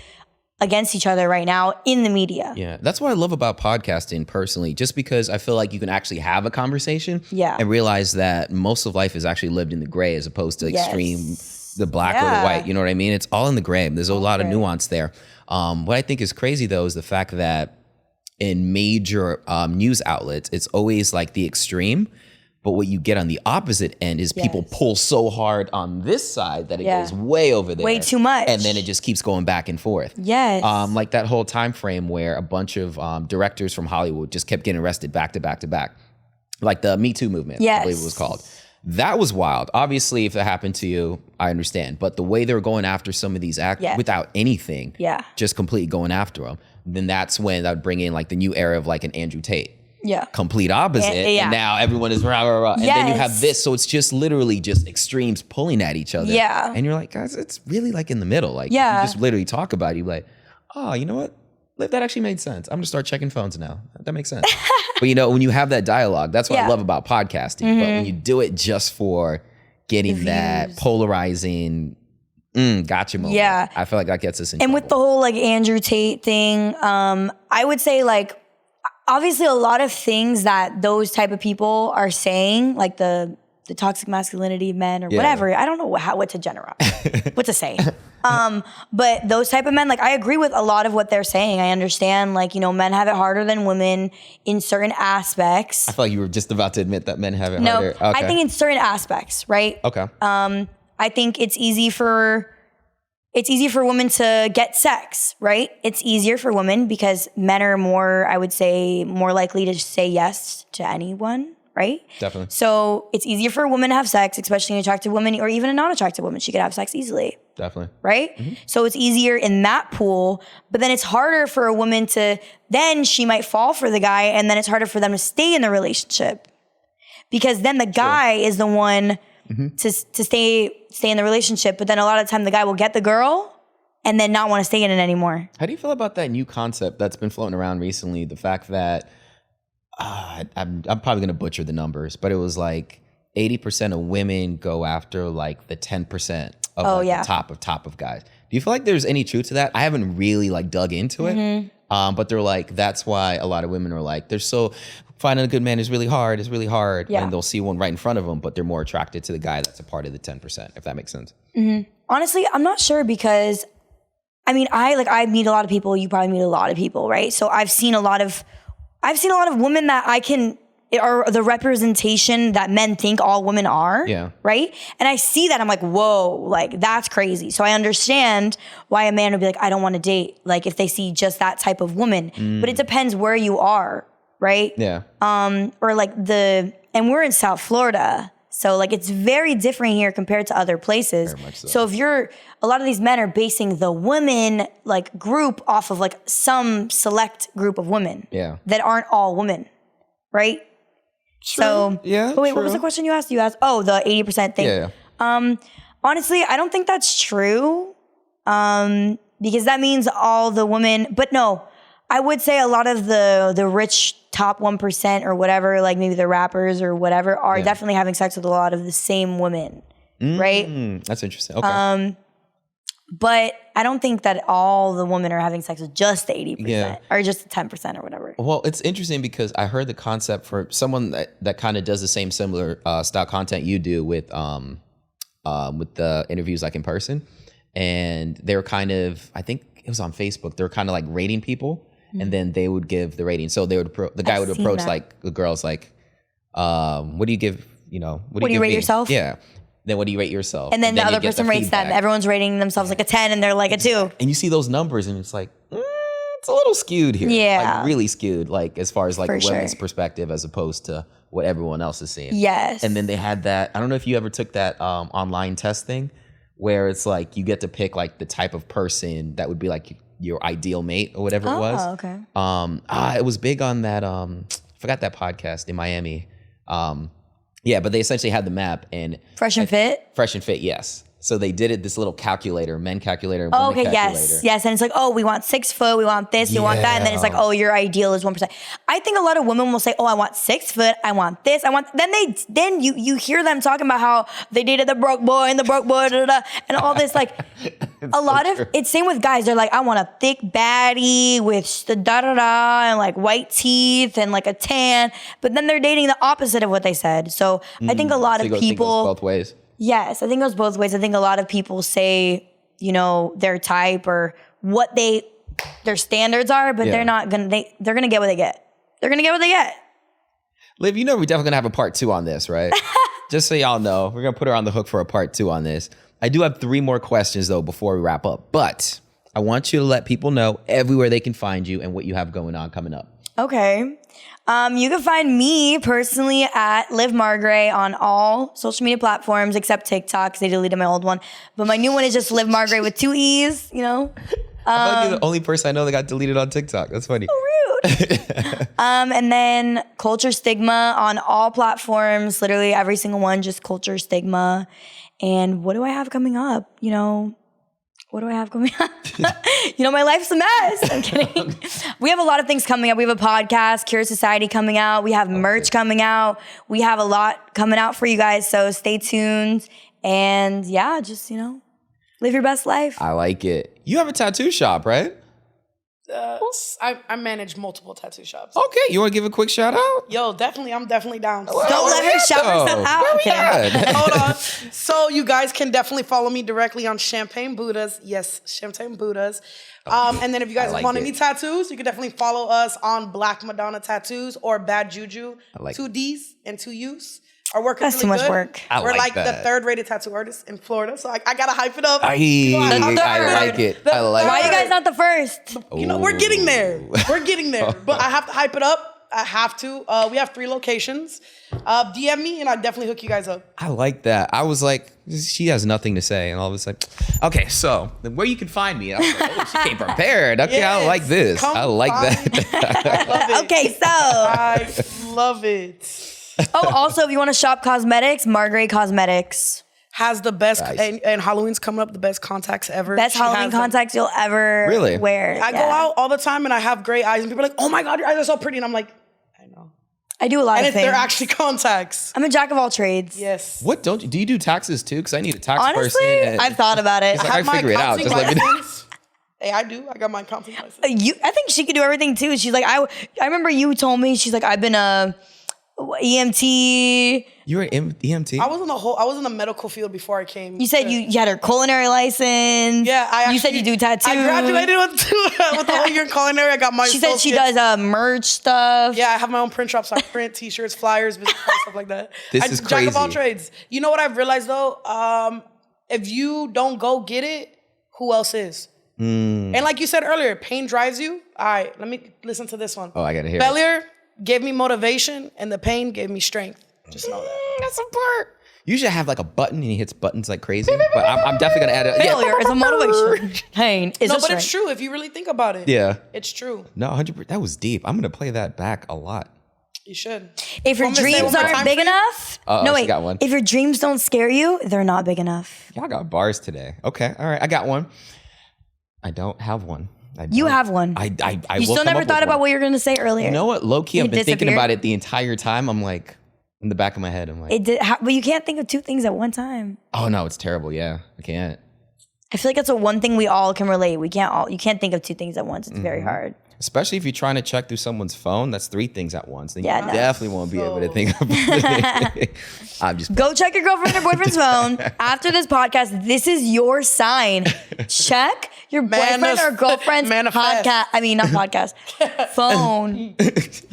against each other right now in the media. Yeah, that's what I love about podcasting personally, just because I feel like you can actually have a conversation and realize that most of life is actually lived in the gray as opposed to extreme, the black or the white. You know what I mean? It's all in the gray. There's a lot of nuance there. What I think is crazy though is the fact that in major news outlets, it's always like the extreme. But what you get on the opposite end is people pull so hard on this side that it goes way over there. Way too much. And then it just keeps going back and forth. Yes. Like that whole time frame where a bunch of directors from Hollywood just kept getting arrested back to back to back. Like the Me Too movement, I believe it was called. That was wild. Obviously, if that happened to you, I understand. But the way they were going after some of these actors without anything, just completely going after them, then that's when that would bring in like the new era of like an Andrew Tate. Yeah. Complete opposite. And now everyone is rah, rah, rah. And then you have this. So it's just literally just extremes pulling at each other. Yeah. And you're like, guys, it's really like in the middle. Like you just literally talk about it. You're like, oh, you know what? That actually made sense. I'm going to start checking phones now. That makes sense. But when you have that dialogue, that's what I love about podcasting. But when you do it just for getting that polarizing gotcha moment. Yeah. I feel like that gets us in trouble. With the whole like Andrew Tate thing, I would say like, obviously a lot of things that those type of people are saying, like the toxic masculinity of men or whatever. I don't know what to generalize, what to say. But those type of men, like I agree with a lot of what they're saying. I understand, like, you know, men have it harder than women in certain aspects. I feel like you were just about to admit that men have it harder. No, I think in certain aspects, right? Okay. I think it's easy for women to get sex, right? It's easier for women because men are more, I would say, more likely to say yes to anyone, right? Definitely. So it's easier for a woman to have sex, especially an attractive woman or even a non-attractive woman. She could have sex easily. Definitely. Right? Mm-hmm. So it's easier in that pool, but then it's harder for a woman to, then she might fall for the guy and then it's harder for them to stay in the relationship. Because then the guy is the one to stay in the relationship, but then a lot of the time the guy will get the girl and then not want to stay in it anymore. How do you feel about that new concept that's been floating around recently? The fact that I'm probably going to butcher the numbers, but it was like 80% of women go after like the 10% of the top of guys. Do you feel like there's any truth to that? I haven't really like dug into it, but they're like, that's why a lot of women are like, finding a good man is really hard. It's really hard. Yeah. And they'll see one right in front of them, but they're more attracted to the guy that's a part of the 10%, if that makes sense. Mm-hmm. Honestly, I'm not sure because, I mean, I meet a lot of people. You probably meet a lot of people, right? So I've seen a lot of women that are the representation that men think all women are, right? And I see that, I'm like, whoa, like that's crazy. So I understand why a man would be like, I don't want to date, like if they see just that type of woman. But it depends where you are, right? Yeah. Or like and we're in South Florida, so like it's very different here compared to other places. Very much so. So a lot of these men are basing the women like group off of like some select group of women that aren't all women, right? True. So, but wait, true. what was the question you asked? You asked, the 80% thing. Yeah. Honestly, I don't think that's true. Because that means all the women, but no, I would say a lot of the rich top 1% or whatever, like maybe the rappers or whatever, are definitely having sex with a lot of the same women, right? That's interesting. Okay. But I don't think that all the women are having sex with just the 80% or just the 10% or whatever. Well, it's interesting because I heard the concept for someone that kind of does the same similar style content you do with the interviews like in person. And they were kind of, I think it was on Facebook, they were kind of like rating people and then they would give the rating. So they would, the guy would approach like the girls like, what do you give, what do you rate yourself? Yeah. Then what do you rate yourself? And then the other person rates them. Everyone's rating themselves like a 10 and they're like a 2. And you see those numbers and it's like, it's a little skewed here. Yeah. Like really skewed, like as far as like the women's perspective as opposed to what everyone else is seeing. Yes. And then they had that, I don't know if you ever took that online test thing where it's like you get to pick like the type of person that would be like your ideal mate or whatever it was. Oh, okay. It was big on that, I forgot that podcast in Miami. Yeah, but they essentially had the map and Fresh and Fit? Fresh and Fit, yes. So they did it, this little calculator, men calculator, women calculator. Yes. And it's like, we want 6 foot, we want this, we want that. And then it's like, your ideal is 1%. I think a lot of women will say, I want 6 foot, I want this, I want, then you hear them talking about how they dated the broke boy and the broke boy, and all this, like, a lot of, it's same with guys. They're like, I want a thick baddie with the da-da-da and like white teeth and like a tan. But then they're dating the opposite of what they said. So I think a lot of people. Think it goes both ways. Yes, I think it goes both ways. I think a lot of people say, their type or what their standards are, but they're not gonna. They're gonna get what they get. They're gonna get what they get. Liv, we're definitely gonna have a part 2 on this, right? Just so y'all know, we're gonna put her on the hook for a part 2 on this. I do have 3 more questions though before we wrap up, but I want you to let people know everywhere they can find you and what you have going on coming up. Okay. You can find me personally at Liv Margre on all social media platforms except TikTok because they deleted my old one. But my new one is just Liv Margre with 2 E's, I feel like you're the only person I know that got deleted on TikTok. That's funny. Rude. And then Culture Stigma on all platforms, literally every single one, just Culture Stigma. And what do I have coming up? What do I have coming up? My life's a mess. I'm kidding. We have a lot of things coming up. We have a podcast, Curious Society, coming out. We have merch coming out. We have a lot coming out for you guys. So stay tuned. And just, live your best life. I like it. You have a tattoo shop, right? I manage multiple tattoo shops. Okay, you want to give a quick shout out? Yo, definitely, I'm definitely down. Don't let her shout herself out. Where we at? Hold on. So you guys can definitely follow me directly on Champagne Buddhas. Yes, Champagne Buddhas. And then if you guys want any tattoos, you can definitely follow us on Black Madonna Tattoos or Bad Juju. 2 D's and 2 U's. Are working That's really too much good. work. We're like the 3rd rated tattoo artist in Florida, so I gotta hype it up. I like it. I like it. Why are you guys not the first? You know, we're getting there. We're getting there. But I have to hype it up. I have to. We have 3 locations. DM me and I'll definitely hook you guys up. I like that. I was like, she has nothing to say. And all of a sudden, okay, so where you can find me. I was like, oh, she came prepared. Okay, Yes, I like this. I like that. I love it. Okay, so. I love it. Oh, also, if you want to shop cosmetics, Margre Cosmetics. Has the best, Nice. and Halloween's coming up, the best contacts ever. Best She Halloween has them. contacts you'll ever Really? wear. I go out all the time and I have great eyes and people are like, oh my God, your eyes are so pretty. And I'm like, I know. I do a lot And of if things. they're actually contacts. I'm a jack of all trades. Yes. What do you do taxes too? Because I need a tax person. Honestly, and- I've thought about it. It's like, I figure it out. accounting Just let me know. license. Hey, I do. I got my accounting license. I think she could do everything too. She's like, I remember you told me, she's like, I've been a EMT. You were an EMT? I was in the medical field before I came. You said you had her culinary license. Yeah, You said you do tattoos. I graduated with the whole year in culinary. I got my She said she associates. does merch stuff. Yeah, I have my own print shop, so I print t-shirts, flyers, business cards, stuff like that. This is Jack of all crazy. trades. You know what I've realized though? If you don't go get it, who else is? And like you said earlier, pain drives you. All right, let me listen to this one. Oh, I gotta hear it. Failure gave me motivation, and the pain gave me strength. Just know that. That's a part. You should have like a button and he hits buttons like crazy. But I'm definitely gonna add it. Failure is a motivation. Pain is No, a but it's strength. true if you really think about it. Yeah. It's true. No, 100%. That was deep. I'm gonna play that back a lot. You should. If your Want me to say dreams one more aren't time big for you? enough, Uh-oh, no she wait. got one. If your dreams don't scare you, they're not big enough. Y'all got bars today. Okay, all right. I got one. I don't have one. You don't. have one. I You still never thought about what you were going to say earlier. You know what? Low key, I've It been thinking disappeared? about it the entire time. I'm like, in the back of my head, I'm like, It did, but you can't think of 2 things at one time. oh no, it's terrible. Yeah, I can't. I feel like that's one thing we all can relate. You can't think of 2 things at once. It's very hard. Especially if you're trying to check through someone's phone, that's 3 things at once. Then Yeah, you no. definitely won't be able to think about it. I'm just Go check your girlfriend or boyfriend's phone after this podcast. This is your sign. Check your boyfriend or girlfriend's Manifest. podcast. I mean, not podcast. Phone.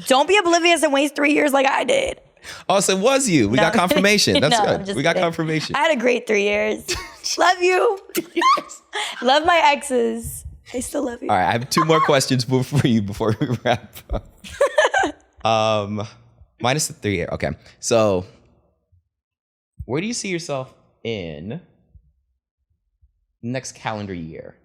Don't be oblivious and waste 3 years like I did. Oh, so it was you. We got No. confirmation. That's No, I'm good. just We got kidding. confirmation. I had a great 3 years. Love you. Love my exes. I still love you. All right, I have 2 more questions for you before we wrap up. Minus the 3 year. Okay, so where do you see yourself in next calendar year?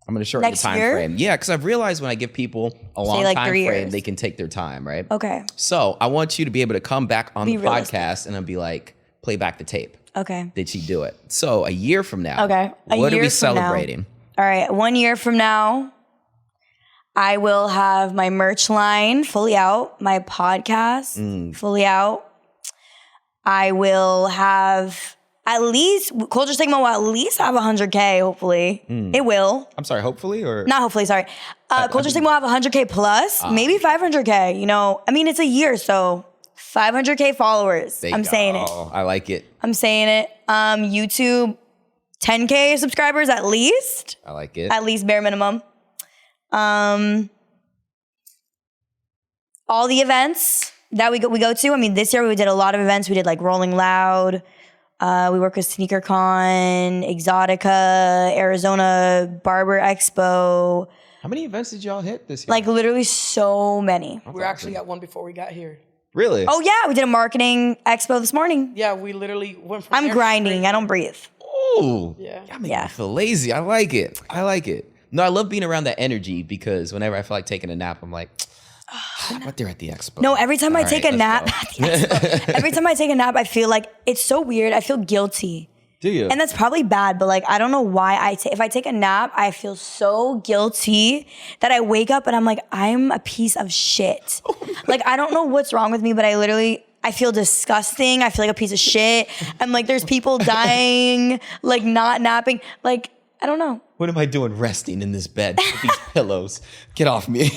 I'm going to shorten Next the time year? frame. Yeah, because I've realized when I give people a long like time 3 frame, years. they can take their time, right? Okay. So I want you to be able to come back on Be the realistic. podcast and I'll be like, play back the tape. Okay. Did she do it? So a year from now, Okay, a what are year we from now. celebrating? All right. 1 year from now, I will have my merch line fully out, my podcast fully out. I will have at least, Culture Stigma will at least have 100K, hopefully. It will. I'm sorry, hopefully or? Not hopefully, sorry. Culture Stigma will have 100K plus, maybe 500K. You know, I mean, it's a year, so 500K followers. There you I'm go. saying it. I like it. I'm saying it. YouTube, 10K subscribers at least. I like it. At least bare minimum. All the events that we go to. I mean, this year we did a lot of events. We did like Rolling Loud. We work with SneakerCon, Exotica, Arizona Barber Expo. How many events did y'all hit this year? Like literally so many. We're actually at one before we got here. Really? Oh yeah, we did a marketing expo this morning. Yeah, we literally went from I'm there to grinding. straight. I don't breathe. Ooh. Yeah. Y'all make Yeah. me feel lazy. I like it. I like it. No, I love being around that energy because whenever I feel like taking a nap, I'm like, but they're at the expo. No, every time I All take right, a let's nap, go. every time I take a nap, I feel like it's so weird. I feel guilty. Do you? And that's probably bad, but like, I don't know why if I take a nap, I feel so guilty that I wake up and I'm like, I'm a piece of shit. Like, I don't know what's wrong with me, but I feel disgusting. I feel like a piece of shit. I'm like, there's people dying, like not napping. Like, I don't know. What am I doing resting in this bed with these pillows? Get off me.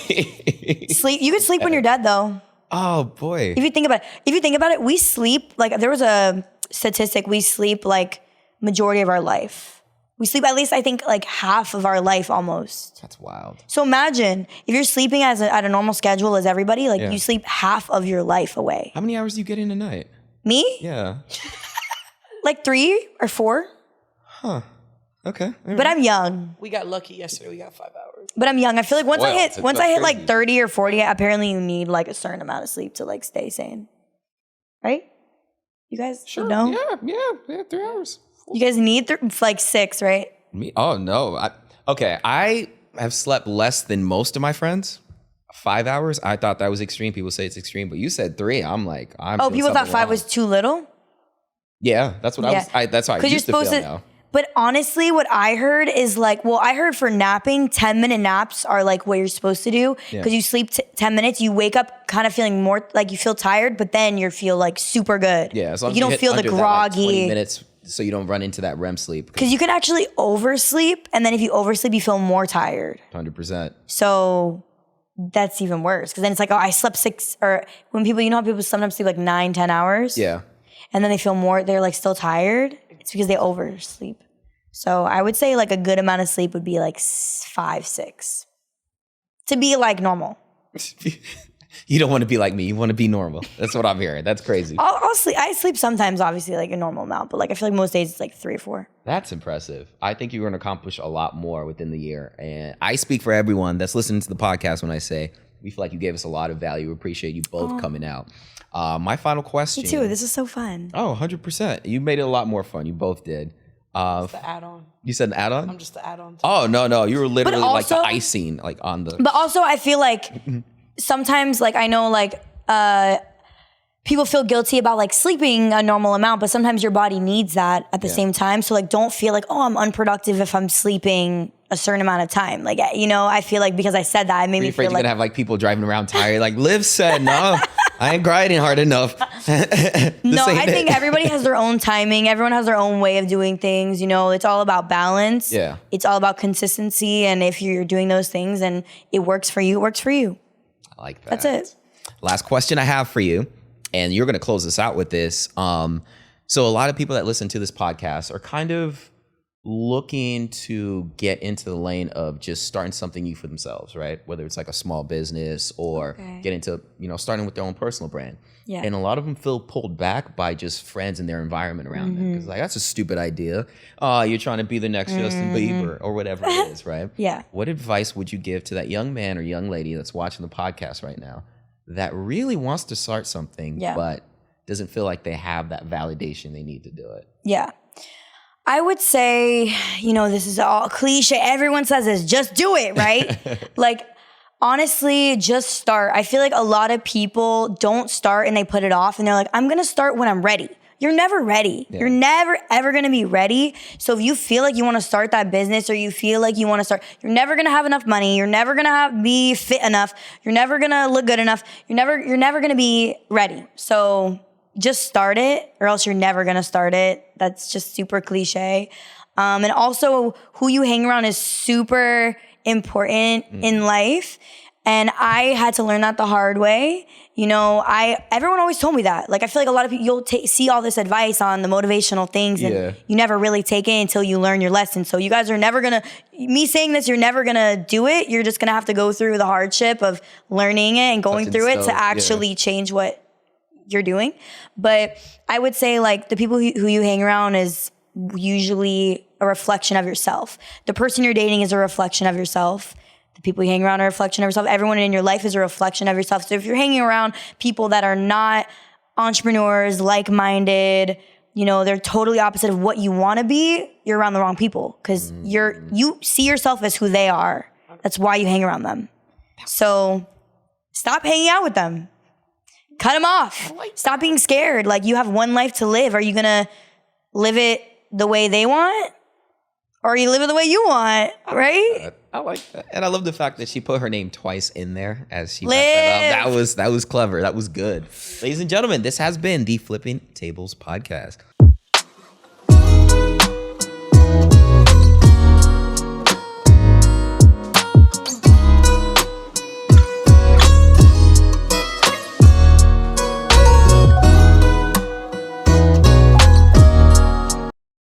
Sleep. You can sleep when you're dead, though. Oh, boy. If you think about it, we sleep, like, there was a statistic, we sleep, like, majority of our life. We sleep at least, I think, like, half of our life almost. That's wild. So imagine, if you're sleeping at a normal schedule as everybody, like, you sleep half of your life away. How many hours do you get in a night? Me? Yeah. Like 3 or 4. Huh. Okay. But I'm young. We got lucky yesterday. We got 5 hours. But I'm young. I feel like once I hit crazy. like 30 or 40, apparently you need like a certain amount of sleep to like stay sane. Right? You guys know? Yeah, 3 hours. You guys need like 6, right? Me? Oh, no. I have slept less than most of my friends. 5 hours. I thought that was extreme. People say it's extreme, but you said 3. I'm like, oh, people thought 5 was too little? Yeah, that's what that's how I used to feel now. But honestly, what I heard is like, well, I heard for napping, 10-minute naps are like what you're supposed to do. Because you sleep 10 minutes, you wake up kind of feeling more, like you feel tired, but then you feel like super good. Yeah, as long as you don't feel the groggy. That, like, 20 minutes so you don't run into that REM sleep. Because you can actually oversleep, and then if you oversleep, you feel more tired. 100%. So that's even worse. Because then it's like, oh, I slept 6, or when people, you know how people sometimes sleep like 9, 10 hours? Yeah. And then they feel more, they're like still tired. It's because they oversleep. So I would say like a good amount of sleep would be like 5, 6 to be like normal. You don't want to be like me. You want to be normal. That's what I'm hearing. That's crazy. I'll sleep. I sleep sometimes, obviously, like a normal amount, but like I feel like most days it's like 3 or 4. That's impressive. I think you're going to accomplish a lot more within the year. And I speak for everyone that's listening to the podcast when I say we feel like you gave us a lot of value. We appreciate you both coming out. My final question. Me too. This is so fun. Oh, 100%. You made it a lot more fun. You both did. It's the add-on. You said an add-on? I'm just the add-on. Oh, no. You were literally also, like the icing like on the... But also I feel like sometimes like I know like people feel guilty about like sleeping a normal amount, but sometimes your body needs that at the same time. So like don't feel like, oh, I'm unproductive if I'm sleeping a certain amount of time. Like, you know, I feel like because I said that, it made me feel like... You're going to have like people driving around tired. Like Liv said, no, I ain't grinding hard enough. No, I think everybody has their own timing. Everyone has their own way of doing things. You know, it's all about balance. Yeah. It's all about consistency. And if you're doing those things and it works for you, it works for you. I like that. That's it. Last question I have for you, and you're going to close this out with this. So a lot of people that listen to this podcast are kind of looking to get into the lane of just starting something new for themselves, right? Whether it's like a small business or get into, starting with their own personal brand. Yeah. And a lot of them feel pulled back by just friends and their environment around them. Because like, that's a stupid idea. Oh, you're trying to be the next Justin Bieber or whatever it is, right? Yeah. What advice would you give to that young man or young lady that's watching the podcast right now that really wants to start something, but doesn't feel like they have that validation they need to do it? Yeah. I would say, this is all cliche. Everyone says this, just do it, right? Like, honestly, just start. I feel like a lot of people don't start and they put it off and they're like, I'm going to start when I'm ready. You're never ready. Yeah. You're never, ever going to be ready. So if you feel like you want to start that business or you feel like you want to start, you're never going to have enough money. You're never going to be fit enough. You're never going to look good enough. You're never going to be ready. So just start it or else you're never going to start it. That's just super cliche. And also who you hang around is super important in life. And I had to learn that the hard way. Everyone always told me that. Like, I feel like a lot of people, you'll see all this advice on the motivational things and you never really take it until you learn your lesson. So you guys are never going to, me saying this, you're never going to do it. You're just going to have to go through the hardship of learning it and going through it to actually change what you're doing. But I would say like the people who you hang around is usually a reflection of yourself. The person you're dating is a reflection of yourself. The people you hang around are a reflection of yourself. Everyone in your life is a reflection of yourself. So if you're hanging around people that are not entrepreneurs, like-minded, they're totally opposite of what you want to be, you're around the wrong people because you see yourself as who they are. That's why you hang around them. So stop hanging out with them. Cut them off. Stop being scared. Like, you have one life to live. Are you going to live it the way they want? Or you live it the way you want, right? I like that. And I love the fact that she put her name twice in there as she wrapped that up. That was clever. That was good. Ladies and gentlemen, this has been the Flipping Tables Podcast.